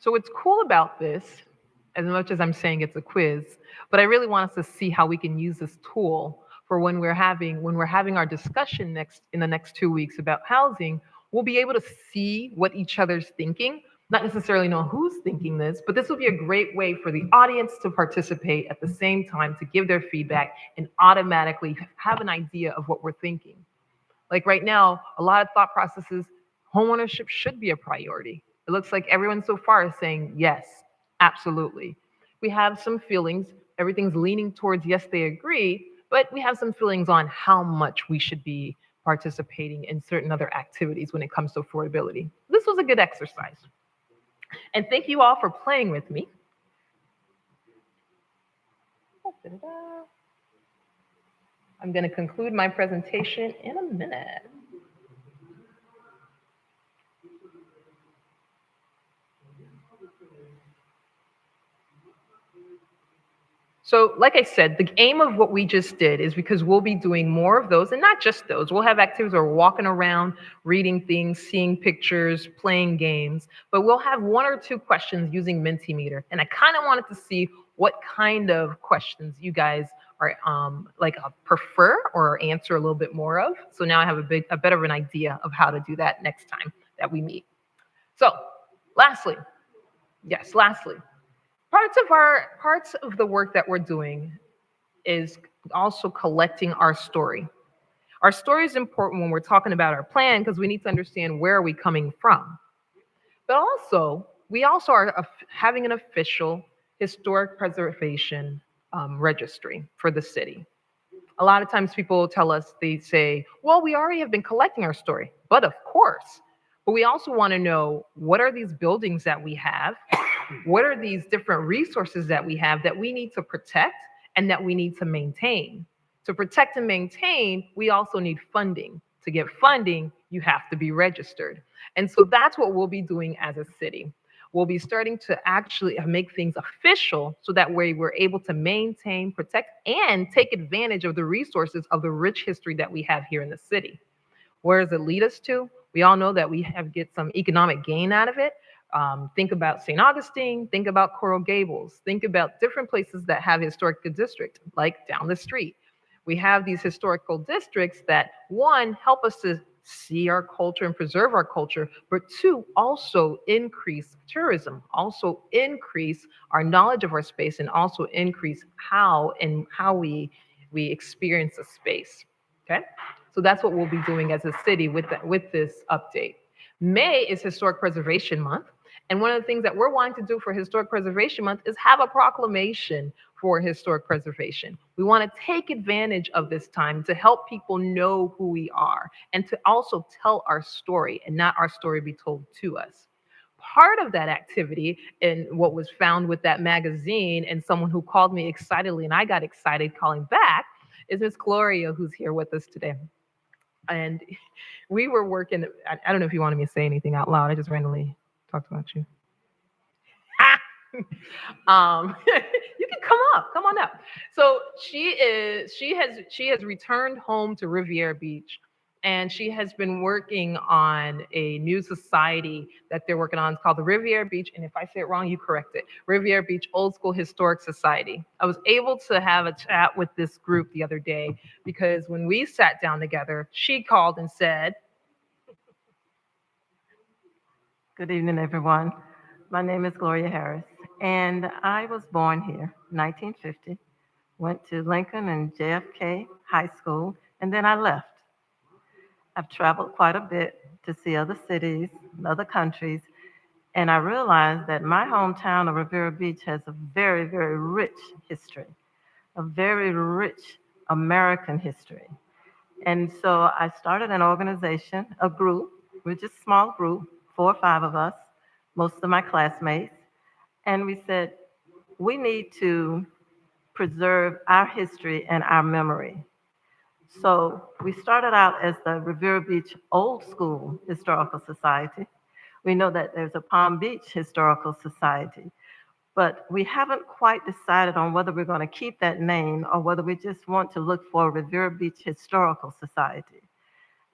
Speaker 10: So what's cool about this, as much as I'm saying it's a quiz, but I really want us to see how we can use this tool for when we're having our discussion in the next 2 weeks about housing. We'll be able to see what each other's thinking, not necessarily know who's thinking this, but this will be a great way for the audience to participate at the same time, to give their feedback and automatically have an idea of what we're thinking. Like right now, a lot of thought processes, homeownership should be a priority. It looks like everyone so far is saying yes, absolutely. We have some feelings, everything's leaning towards yes, they agree, but we have some feelings on how much we should be participating in certain other activities when it comes to affordability. This was a good exercise. And thank you all for playing with me. I'm going to conclude my presentation in a minute. So like I said, the aim of what we just did is because we'll be doing more of those, and not just those. We'll have activities where we're walking around, reading things, seeing pictures, playing games, but we'll have 1 or 2 questions using Mentimeter. And I kind of wanted to see what kind of questions you guys are prefer or answer a little bit more of. So now I have a better of an idea of how to do that next time that we meet. So lastly, parts of the work that we're doing is also collecting our story. Our story is important when we're talking about our plan because we need to understand where are we coming from. But also, we also are having an official historic preservation registry for the city. A lot of times people tell us, they say, well, we already have been collecting our story. But of course, but we also want to know, what are these buildings that we have? What are these different resources that we have that we need to protect and that we need to maintain? To protect and maintain, we also need funding. To get funding, you have to be registered. And so that's what we'll be doing as a city. We'll be starting to actually make things official so that way we're able to maintain, protect, and take advantage of the resources of the rich history that we have here in the city. Where does it lead us to? We all know that we get some economic gain out of it. Think about St. Augustine, think about Coral Gables, think about different places that have historic district, like down the street. We have these historical districts that, 1, help us to see our culture and preserve our culture, but 2, also increase tourism, also increase our knowledge of our space, and also increase how we experience a space. Okay, so that's what we'll be doing as a city with this update. May is Historic Preservation Month. And one of the things that we're wanting to do for Historic Preservation Month is have a proclamation for historic preservation. We want to take advantage of this time to help people know who we are and to also tell our story and not our story be told to us. Part of that activity and what was found with that magazine and someone who called me excitedly and I got excited calling back is Miss Gloria, who's here with us today. And we were working, I don't know if you wanted me to say anything out loud. I just randomly talked about you. You can come on up. So she has returned home to Riviera Beach, and she has been working on a new society that they're working on. It's called the Riviera Beach, and if I say it wrong, you correct it. Riviera Beach Old School Historic Society. I was able to have a chat with this group the other day because when we sat down together, she called and said,
Speaker 12: Good evening, everyone. My name is Gloria Harris, and I was born here in 1950, went to Lincoln and JFK High School, and then I left. I've traveled quite a bit to see other cities, other countries, and I realized that my hometown of Riviera Beach has a very, very rich history, a very rich American history. And so I started an organization, a group, we're just a small group, 4 or 5 of us, most of my classmates, and we said, we need to preserve our history and our memory. So we started out as the Riviera Beach Old School Historical Society. We know that there's a Palm Beach Historical Society, but we haven't quite decided on whether we're going to keep that name or whether we just want to look for Riviera Beach Historical Society.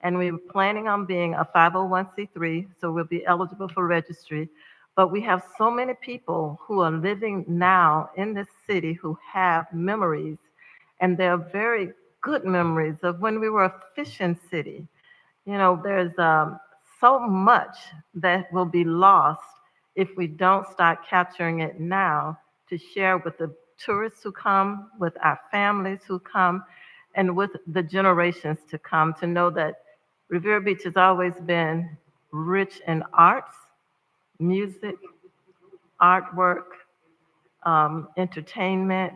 Speaker 12: And we're planning on being a 501c3, so we'll be eligible for registry. But we have so many people who are living now in this city who have memories, and they're very good memories of when we were a fishing city. You know, there's so much that will be lost if we don't start capturing it now to share with the tourists who come, with our families who come, and with the generations to come, to know that Riviera Beach has always been rich in arts, music, artwork, entertainment.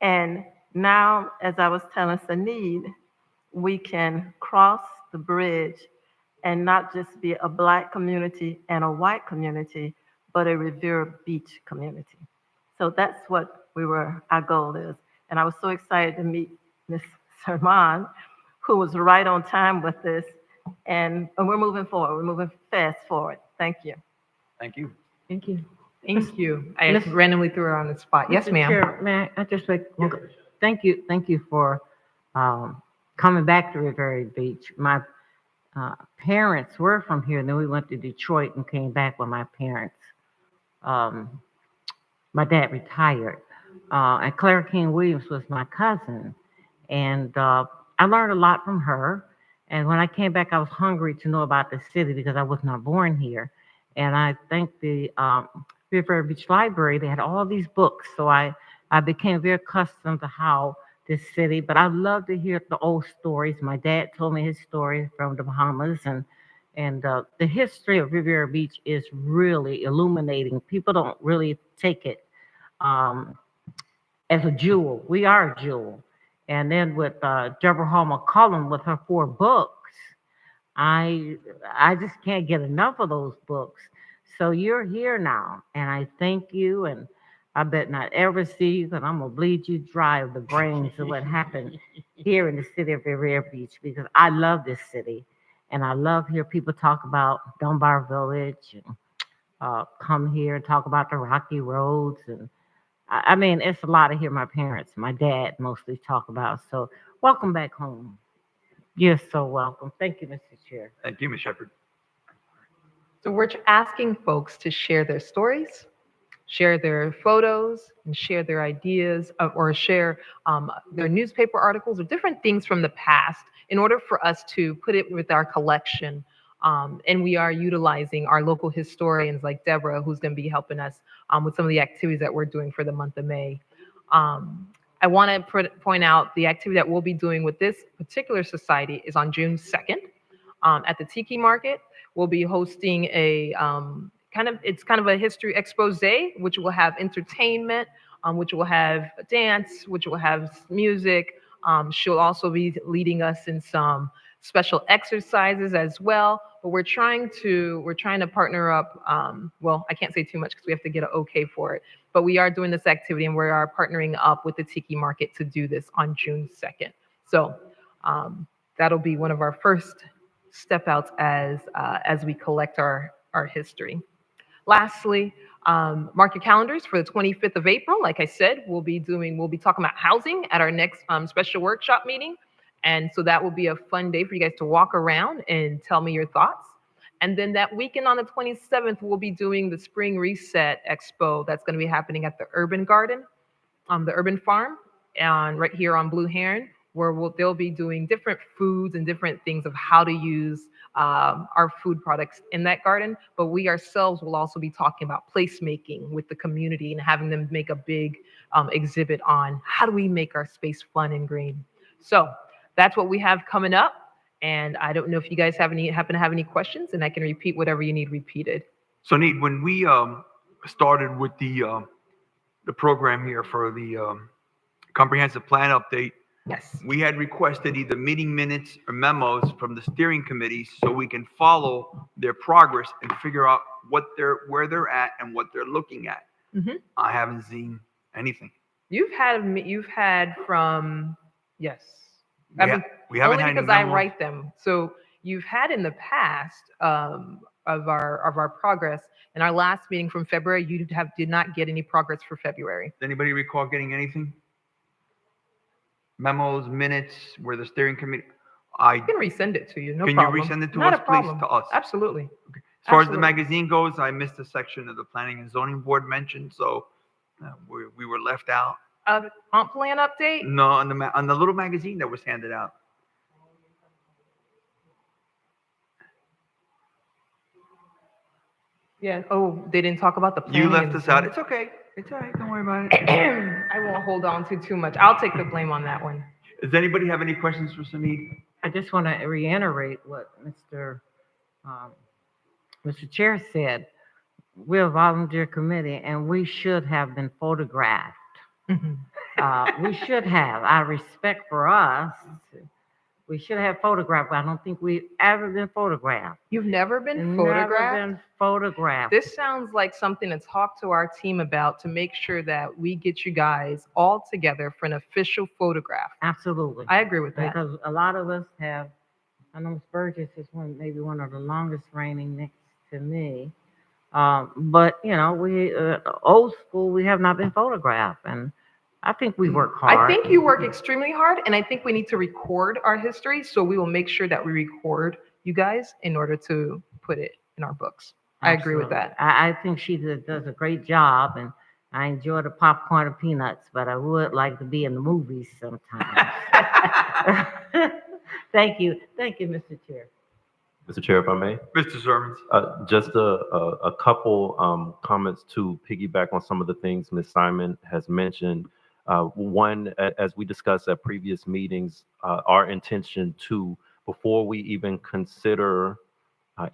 Speaker 12: And now, as I was telling Sanid, we can cross the bridge and not just be a Black community and a white community, but a Riviera Beach community. So that's what our goal is. And I was so excited to meet Ms. Sermon, who was right on time with this. And we're moving forward. We're moving fast forward. Thank you.
Speaker 1: Thank you.
Speaker 2: Thank you.
Speaker 10: Thank you. I
Speaker 2: Miss-
Speaker 10: randomly threw her on the spot. Yes,
Speaker 2: Mr.
Speaker 10: ma'am.
Speaker 2: Chair, may I just make, thank you for coming back to Riviera Beach. My parents were from here, and then we went to Detroit and came back with my parents. My dad retired, and Clara King Williams was my cousin, and I learned a lot from her. And when I came back, I was hungry to know about the city because I was not born here. And I think the Riviera Beach Library, they had all these books. So I became very accustomed to how this city, but I love to hear the old stories. My dad told me his story from the Bahamas, and the history of Riviera Beach is really illuminating. People don't really take it as a jewel. We are a jewel. And then with Deborah Hall McCollum with her 4 books, I just can't get enough of those books. So you're here now, and I thank you, and I bet not ever see you, because I'm gonna bleed you dry of the brains of what happened here in the city of Riviera Beach, because I love this city, and I love hear people talk about Dunbar Village, and come here and talk about the rocky roads, and I mean, it's a lot to hear my parents, my dad mostly talk about. So welcome back home. You're so welcome. Thank you, Mr. Chair.
Speaker 1: Thank you, Ms. Shepherd.
Speaker 10: So we're asking folks to share their stories, share their photos, and share their ideas, or share their newspaper articles or different things from the past in order for us to put it with our collection. And we are utilizing our local historians like Deborah, who's going to be helping us with some of the activities that we're doing for the month of May. I want to point out the activity that we'll be doing with this particular society is on June 2nd at the Tiki Market. We'll be hosting a kind of a history expose, which will have entertainment, which will have dance, which will have music. She'll also be leading us in some special exercises as well. But we're trying to partner up. Well, I can't say too much because we have to get an okay for it. But we are doing this activity, and we are partnering up with the Tiki Market to do this on June 2nd. So that'll be one of our first step outs as we collect our history. Lastly, mark your calendars for the 25th of April. Like I said, we'll be talking about housing at our next special workshop meeting. And so that will be a fun day for you guys to walk around and tell me your thoughts. And then that weekend on the 27th, we'll be doing the Spring Reset Expo. That's going to be happening at the Urban Garden, the Urban Farm, and right here on Blue Heron, where they'll be doing different foods and different things of how to use our food products in that garden. But we ourselves will also be talking about placemaking with the community and having them make a big exhibit on how do we make our space fun and green. So that's what we have coming up. And I don't know if you guys happen to have any questions, and I can repeat whatever you need repeated.
Speaker 1: So Need, when we started with the program here for the comprehensive plan update,
Speaker 10: yes,
Speaker 1: we had requested either meeting minutes or memos from the steering committee so we can follow their progress and figure out where they're at and what they're looking at.
Speaker 10: Mm-hmm.
Speaker 1: I haven't seen anything.
Speaker 10: You've had from, yes.
Speaker 1: We haven't
Speaker 10: only
Speaker 1: had any
Speaker 10: because I
Speaker 1: memos.
Speaker 10: write them. So you've had in the past of our progress. In our last meeting from February, you did not get any progress for February.
Speaker 1: Does anybody recall getting anything? Memos, minutes, where the steering committee?
Speaker 10: I can resend it to you. No
Speaker 1: Can
Speaker 10: problem.
Speaker 1: you resend it to
Speaker 10: Not
Speaker 1: us,
Speaker 10: a
Speaker 1: please?
Speaker 10: problem.
Speaker 1: To us.
Speaker 10: Absolutely.
Speaker 1: Okay. As far as the
Speaker 10: Absolutely.
Speaker 1: magazine goes, I missed a section of the planning and zoning board mentioned, so we were left out.
Speaker 10: Comp plan update?
Speaker 1: No, on the little magazine that was handed out.
Speaker 10: Yeah. Oh, they didn't talk about the planning.
Speaker 1: You left
Speaker 10: and
Speaker 1: us out.
Speaker 10: zoning.
Speaker 1: It's okay. It's all right. Don't worry about it.
Speaker 10: I won't hold on to too much. I'll take the blame on that one.
Speaker 1: Does anybody have any questions for Sunid?
Speaker 2: I just want to reiterate what Mr. Chair said. We're a volunteer committee, and we should have been photographed.
Speaker 10: Mhm.
Speaker 2: We should have. Out of respect for us, We should have photographed, but I don't think we've ever been photographed.
Speaker 10: You've never been
Speaker 2: Never
Speaker 10: photographed?
Speaker 2: been photographed.
Speaker 10: This sounds like something to talk to our team about to make sure that we get you guys all together for an official photograph.
Speaker 2: Absolutely.
Speaker 10: I agree with that.
Speaker 2: Because a lot of us have, I know Ms. Burgess is maybe one of the longest reigning next to me. But, you know, we, old school, we have not been photographed. And I think we work hard.
Speaker 10: I think you work extremely hard, and I think we need to record our history. So we will make sure that we record you guys in order to put it in our books. I agree with that.
Speaker 2: I think she does a great job, and I enjoy the popcorn and peanuts, but I would like to be in the movies sometime. Thank you. Thank you, Mr. Chair.
Speaker 13: Mr. Chair, if I may,
Speaker 1: Mr. Sermons.
Speaker 13: just a couple comments to piggyback on some of the things Ms. Simon has mentioned. One, as we discussed at previous meetings, our intention to, before we even consider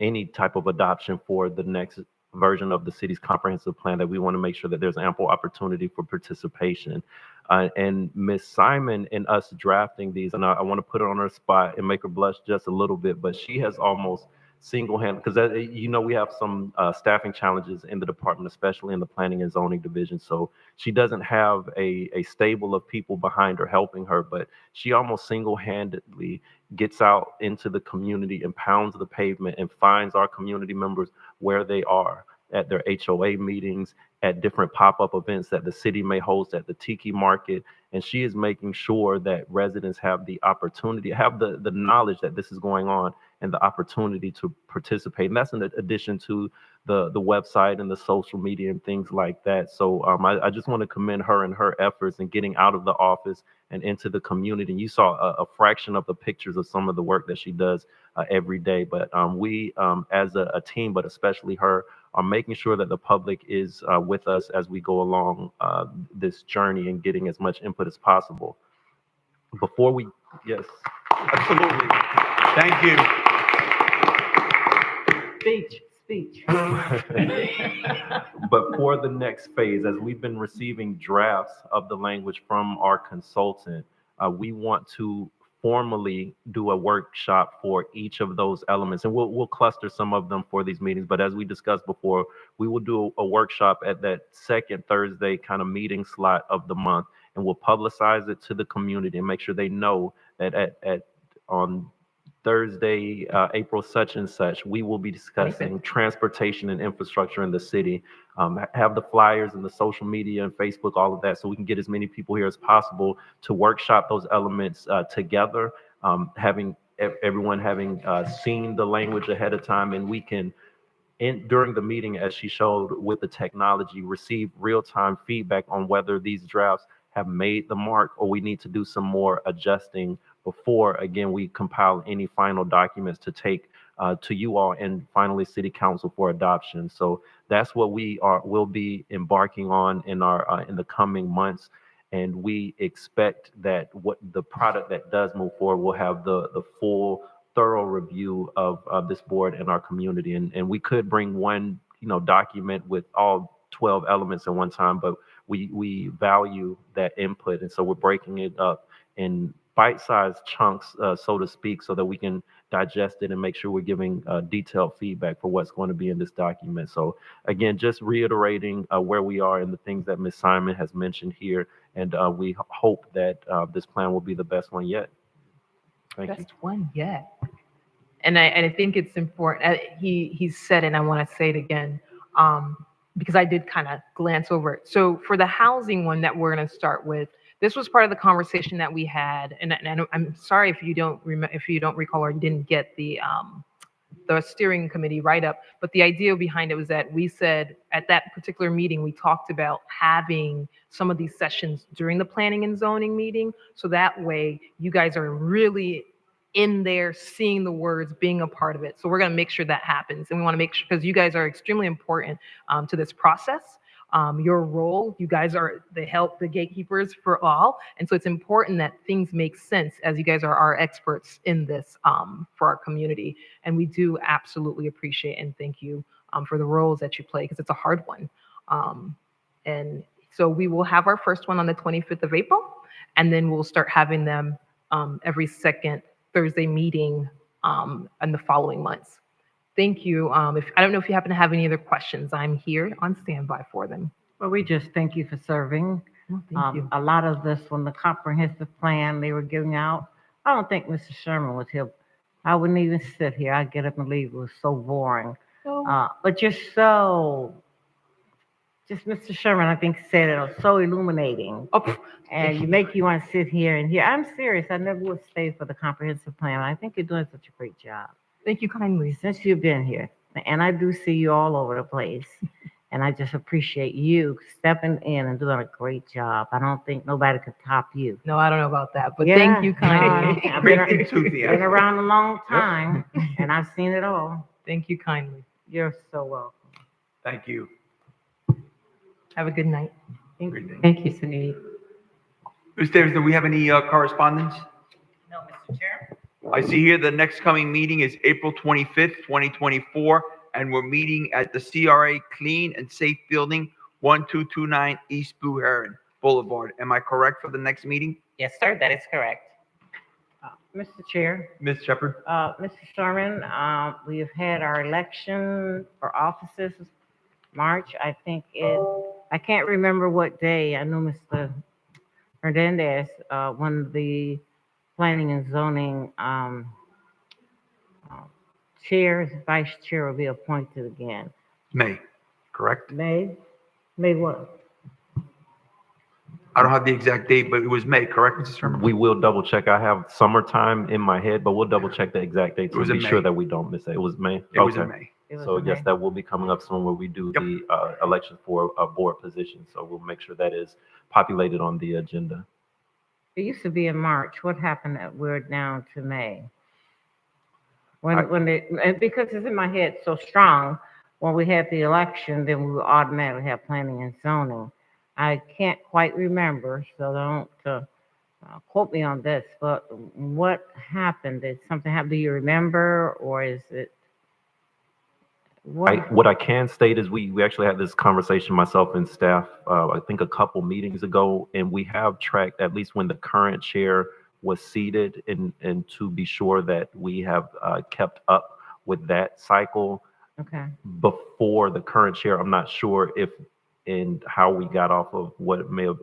Speaker 13: any type of adoption for the next version of the city's comprehensive plan, that we want to make sure that there's ample opportunity for participation. And Ms. Simon and us drafting these, and I want to put her on her spot and make her blush just a little bit, but she has almost single-handed, because you know we have some staffing challenges in the department, especially in the planning and zoning division. So she doesn't have a stable of people behind her helping her, but she almost single-handedly gets out into the community and pounds the pavement and finds our community members where they are at their HOA meetings, at different pop-up events that the city may host at the Tiki Market. And she is making sure that residents have the opportunity, have the knowledge that this is going on and the opportunity to participate. And that's in addition to the website and the social media and things like that. So I just want to commend her and her efforts in getting out of the office and into the community. And you saw a fraction of the pictures of some of the work that she does every day. But we as a team, but especially her, are making sure that the public is with us as we go along this journey and getting as much input as possible. Before we, yes.
Speaker 1: Absolutely. Thank you.
Speaker 2: Speech.
Speaker 13: But for the next phase, as we've been receiving drafts of the language from our consultant, we want to formally do a workshop for each of those elements. And we'll cluster some of them for these meetings. But as we discussed before, we will do a workshop at that second Thursday kind of meeting slot of the month. And we'll publicize it to the community and make sure they know that on Thursday, April such and such, we will be discussing transportation and infrastructure in the city. Have the flyers and the social media and Facebook, all of that, so we can get as many people here as possible to workshop those elements together, everyone having seen the language ahead of time, and we can, during the meeting, as she showed with the technology, receive real-time feedback on whether these drafts have made the mark or we need to do some more adjusting before, again, we compile any final documents to take to you all and finally City Council for adoption. So that's what will be embarking on in the coming months. And we expect that what the product that does move forward will have the full, thorough review of this board and our community. And we could bring one, document with all 12 elements at one time, but we value that input. And so we're breaking it up in bite-sized chunks, so to speak, so that we can digest it and make sure we're giving detailed feedback for what's going to be in this document. So again, just reiterating where we are and the things that Ms. Simon has mentioned here. And we hope that this plan will be the best one yet. Thank you.
Speaker 10: Best one yet. And I think it's important. He said, and I want to say it again, because I did kind of glance over it. So for the housing one that we're going to start with, this was part of the conversation that we had, and I'm sorry if you don't recall or you didn't get the steering committee write-up, but the idea behind it was that we said at that particular meeting, we talked about having some of these sessions during the planning and zoning meeting, so that way you guys are really in there, seeing the words, being a part of it. So we're going to make sure that happens, and we want to make sure, because you guys are extremely important to this process. Your role, you guys are the gatekeepers for all. And so it's important that things make sense, as you guys are our experts in this for our community. And we do absolutely appreciate and thank you for the roles that you play, because it's a hard one. And so we will have our first one on the 25th of April, and then we'll start having them every second Thursday meeting in the following months. Thank you. If I don't know if you happen to have any other questions, I'm here on standby for them.
Speaker 2: Well, we just thank you for serving.
Speaker 10: Well, thank you.
Speaker 2: A lot of this, when the comprehensive plan they were giving out, I don't think Mr. Sherman was here. I wouldn't even sit here. I'd get up and leave. It was so boring. But just Mr. Sherman, I think, said it was so illuminating. And you make you want to sit here and hear. I'm serious. I never would stay for the comprehensive plan. I think you're doing such a great job.
Speaker 10: Thank you kindly.
Speaker 2: Since you've been here. And I do see you all over the place. And I just appreciate you stepping in and doing a great job. I don't think nobody could top you.
Speaker 10: No, I don't know about that, but thank you kindly.
Speaker 2: I've
Speaker 1: Great
Speaker 2: been
Speaker 1: enthusiasm.
Speaker 2: around a long time, and I've seen it all.
Speaker 10: Thank you kindly.
Speaker 2: You're so welcome.
Speaker 1: Thank you.
Speaker 10: Have a good night.
Speaker 1: Great thing.
Speaker 9: Thank you, Sunil.
Speaker 1: Ms. Davis, do we have any correspondence?
Speaker 3: No, Mr. Chair.
Speaker 1: I see here the next coming meeting is April 25th, 2024, and we're meeting at the CRA Clean and Safe Building, 1229 East Blue Heron Boulevard. Am I correct for the next meeting?
Speaker 3: Yes, sir, that is correct.
Speaker 2: Mr. Chair,
Speaker 1: Ms. Shepherd?
Speaker 2: Mr. Sherman, we have had our election for offices March. I can't remember what day. I know Mr. Hernandez, when the planning and zoning vice chair will be appointed again.
Speaker 1: May, correct?
Speaker 2: May what?
Speaker 1: I don't have the exact date, but it was May, correct, Mrs. Sherman?
Speaker 13: We will double check. I have summertime in my head, but we'll double check the exact date
Speaker 1: It was
Speaker 13: to
Speaker 1: in
Speaker 13: be
Speaker 1: May.
Speaker 13: sure that we don't miss it. It was May?
Speaker 1: It was in
Speaker 13: Okay.
Speaker 1: May.
Speaker 2: It was
Speaker 13: So
Speaker 2: in
Speaker 13: yes,
Speaker 2: May.
Speaker 13: that will be coming up soon where we do
Speaker 1: Yep.
Speaker 13: the election for a board position. So we'll make sure that is populated on the agenda.
Speaker 2: It used to be in March. What happened that we're down to May?
Speaker 13: I-
Speaker 2: And because it's in my head so strong, when we had the election, then we would automatically have planning and zoning. I can't quite remember, so don't quote me on this, but what happened? Did something happen? Do you remember, or is it?
Speaker 13: What I can state is we actually had this conversation, myself and staff, I think a couple meetings ago, and we have tracked, at least when the current chair was seated, and to be sure that we have kept up with that cycle.
Speaker 2: Okay.
Speaker 13: Before the current chair, I'm not sure if and how we got off of what may have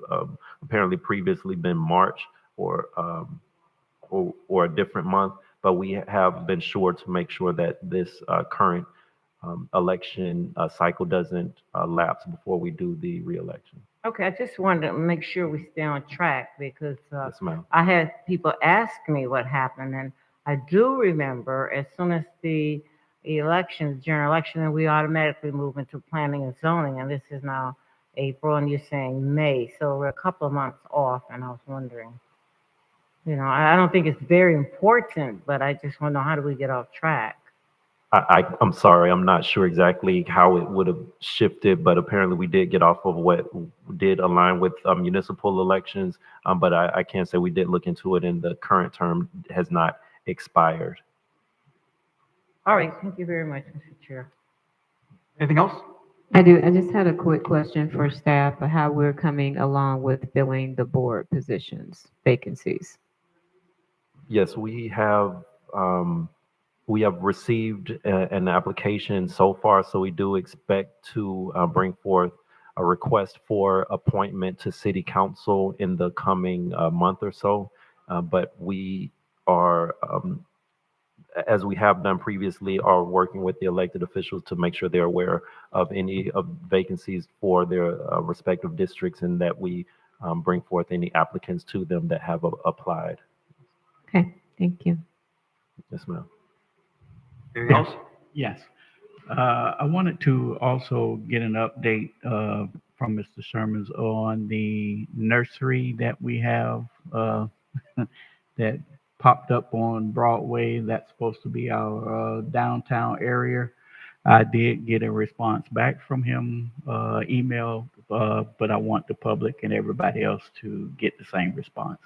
Speaker 13: apparently previously been March or a different month, but we have been sure to make sure that this current election cycle doesn't lapse before we do the reelection.
Speaker 2: Okay, I just wanted to make sure we stay on track because
Speaker 13: Yes, ma'am.
Speaker 2: I had people ask me what happened, and I do remember as soon as the general election, and we automatically move into planning and zoning, and this is now April, and you're saying May, so we're a couple of months off, and I was wondering, I don't think it's very important, but I just want to know, how do we get off track?
Speaker 13: I'm sorry, I'm not sure exactly how it would have shifted, but apparently we did get off of what did align with municipal elections. But I can say we did look into it, and the current term has not expired.
Speaker 2: All right, thank you very much, Mr. Chair.
Speaker 1: Anything else?
Speaker 9: I do. I just had a quick question for staff of how we're coming along with filling the board positions, vacancies.
Speaker 13: Yes, we have received an application so far, so we do expect to bring forth a request for appointment to city council in the coming month or so. But we are, as we have done previously, are working with the elected officials to make sure they're aware of any of vacancies for their respective districts, and that we bring forth any applicants to them that have applied.
Speaker 9: Okay, thank you.
Speaker 13: Yes, ma'am.
Speaker 1: Anything else?
Speaker 11: Yes. I wanted to also get an update from Mr. Sherman's on the nursery that we have that popped up on Broadway. That's supposed to be our downtown area. I did get a response back from him, email, but I want the public and everybody else to get the same response.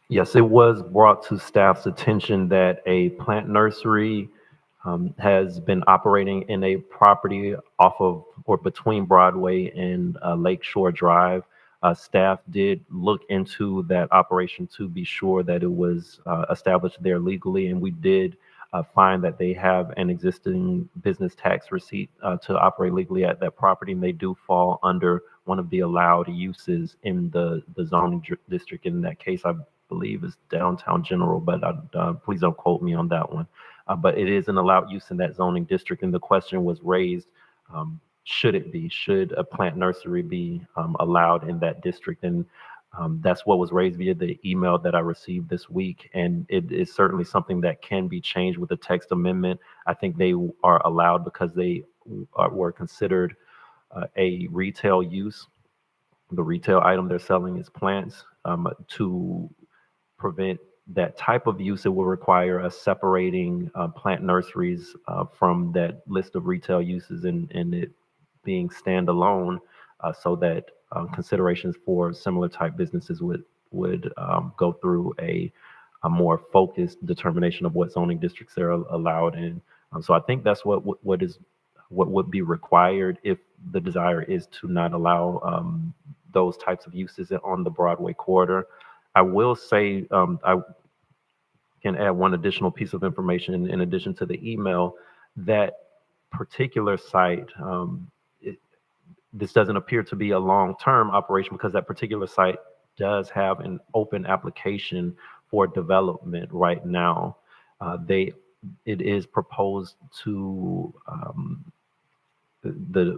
Speaker 13: Yes, it was brought to staff's attention that a plant nursery has been operating in a property off of or between Broadway and Lakeshore Drive. Staff did look into that operation to be sure that it was established there legally, and we did find that they have an existing business tax receipt to operate legally at that property, and they do fall under one of the allowed uses in the zoning district. In that case, I believe is downtown general, but please don't quote me on that one. But it is an allowed use in that zoning district, and the question was raised, should a plant nursery be allowed in that district? And that's what was raised via the email that I received this week, and it is certainly something that can be changed with the text amendment. I think they are allowed because they were considered a retail use. The retail item they're selling is plants. To prevent that type of use, it will require us separating plant nurseries from that list of retail uses and it being standalone, so that considerations for similar type businesses would go through a more focused determination of what zoning districts they're allowed in. So I think that's what would be required if the desire is to not allow those types of uses on the Broadway corridor. I will say, I can add one additional piece of information in addition to the email. That particular site, this doesn't appear to be a long-term operation because that particular site does have an open application for development right now. It is proposed to, the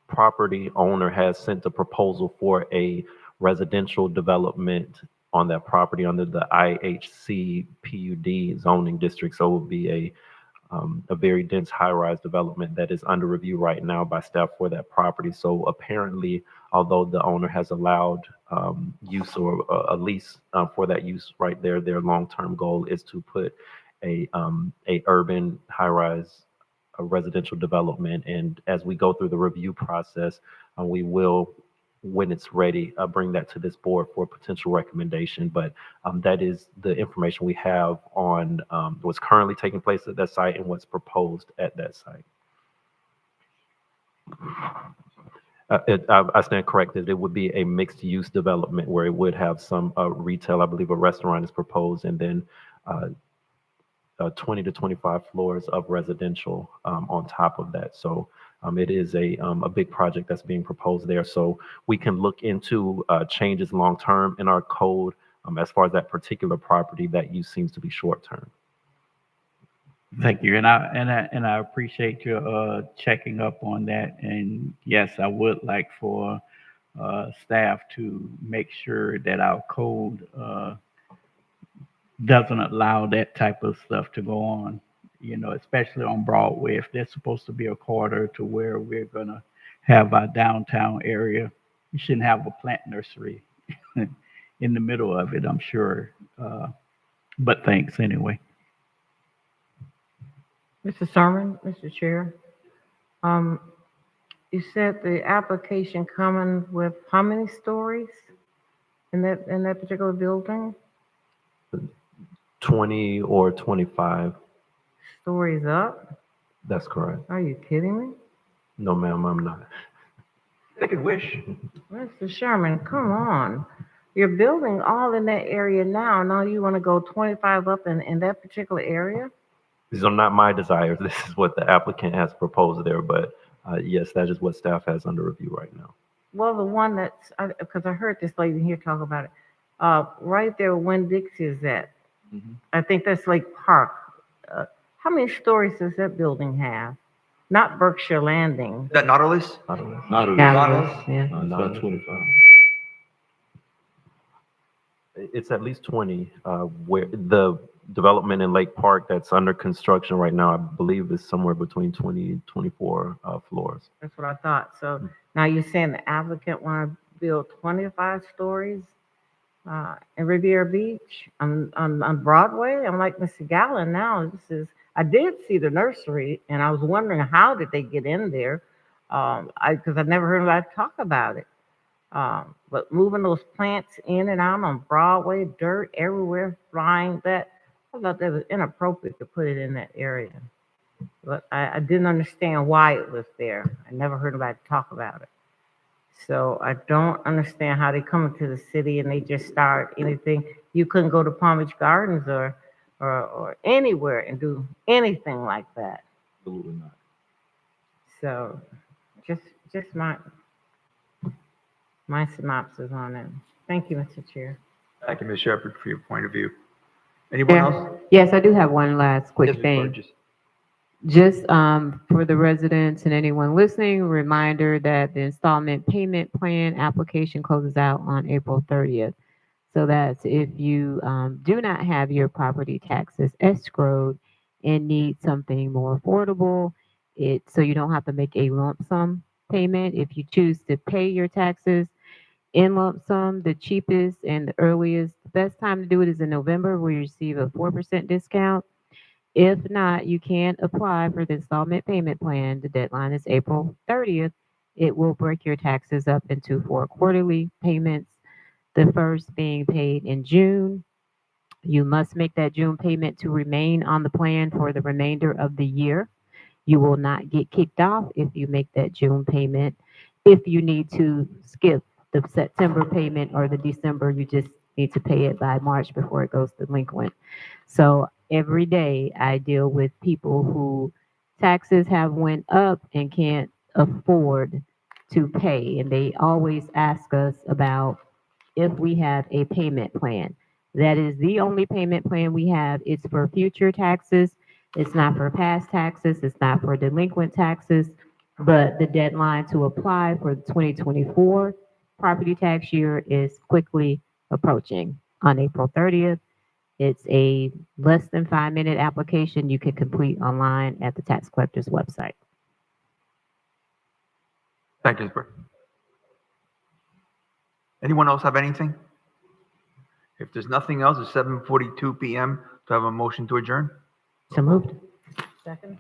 Speaker 13: property owner has sent a proposal for a residential development on that property under the IHC PUD zoning district. So it would be a very dense high-rise development that is under review right now by staff for that property. So apparently, although the owner has allowed use or a lease for that use right there, their long-term goal is to put a urban high-rise residential development. And as we go through the review process, we will, when it's ready, bring that to this board for potential recommendation. But that is the information we have on what's currently taking place at that site and what's proposed at that site. I stand corrected. It would be a mixed-use development where it would have some retail. I believe a restaurant is proposed, and then 20 to 25 floors of residential on top of that. So it is a big project that's being proposed there. So we can look into changes long-term in our code. As far as that particular property, that use seems to be short-term.
Speaker 11: Thank you, and I appreciate your checking up on that. And yes, I would like for staff to make sure that our code doesn't allow that type of stuff to go on. You know, especially on Broadway, if there's supposed to be a corridor to where we're gonna have our downtown area, you shouldn't have a plant nursery in the middle of it, I'm sure. But thanks anyway.
Speaker 2: Mr. Sermon, Mr. Chair, you said the application coming with how many stories in that particular building?
Speaker 13: 20 or 25.
Speaker 2: Stories up?
Speaker 13: That's correct.
Speaker 2: Are you kidding me?
Speaker 13: No, ma'am, I'm not.
Speaker 1: They could wish.
Speaker 2: Mr. Sherman, come on. You're building all in that area now. Now you want to go 25 up in that particular area?
Speaker 13: These are not my desires. This is what the applicant has proposed there, but yes, that is what staff has under review right now.
Speaker 2: Well, the one that's, because I heard this lady here talk about it, right there where Winn-Dixie is at. I think that's Lake Park. How many stories does that building have? Not Berkshire Landing.
Speaker 1: Is that Nautilus?
Speaker 9: Nautilus, yeah.
Speaker 7: It's about 25.
Speaker 13: It's at least 20. Where the development in Lake Park that's under construction right now, I believe is somewhere between 20 and 24 floors.
Speaker 2: That's what I thought. So now you're saying the applicant want to build 25 stories in Riviera Beach on Broadway? I'm like Mr. Gallen now. I did see the nursery, and I was wondering how did they get in there, because I never heard anybody talk about it. But moving those plants in and out on Broadway, dirt everywhere, flying, I thought that was inappropriate to put it in that area. But I didn't understand why it was there. I never heard anybody talk about it. So I don't understand how they come into the city and they just start anything. You couldn't go to Palm Beach Gardens or anywhere and do anything like that.
Speaker 7: Absolutely not.
Speaker 2: So just my synopsis on it. Thank you, Mr. Chair.
Speaker 1: Thank you, Ms. Shepherd, for your point of view. Anyone
Speaker 9: Yeah.
Speaker 1: else?
Speaker 9: Yes, I do have one last quick
Speaker 1: Yes, Ms.
Speaker 9: thing.
Speaker 1: Burgess.
Speaker 9: Just for the residents and anyone listening, a reminder that the installment payment plan application closes out on April 30th. So that's if you do not have your property taxes escrowed and need something more affordable, so you don't have to make a lump sum payment. If you choose to pay your taxes in lump sum, the cheapest and the earliest, the best time to do it is in November, where you receive a 4% discount. If not, you can apply for the installment payment plan. The deadline is April 30th. It will break your taxes up into 4 quarterly payments, the first being paid in June. You must make that June payment to remain on the plan for the remainder of the year. You will not get kicked off if you make that June payment. If you need to skip the September payment or the December, you just need to pay it by March before it goes delinquent. So every day I deal with people who taxes have went up and can't afford to pay. And they always ask us about if we have a payment plan. That is the only payment plan we have. It's for future taxes. It's not for past taxes. It's not for delinquent taxes. But the deadline to apply for the 2024 property tax year is quickly approaching on April 30th. It's a less than 5-minute application you can complete online at the tax collector's website.
Speaker 1: Thank you, Ms. Burgess. Anyone else have anything? If there's nothing else, it's 7:42 PM. Do I have a motion to adjourn?
Speaker 9: So moved.
Speaker 2: Second.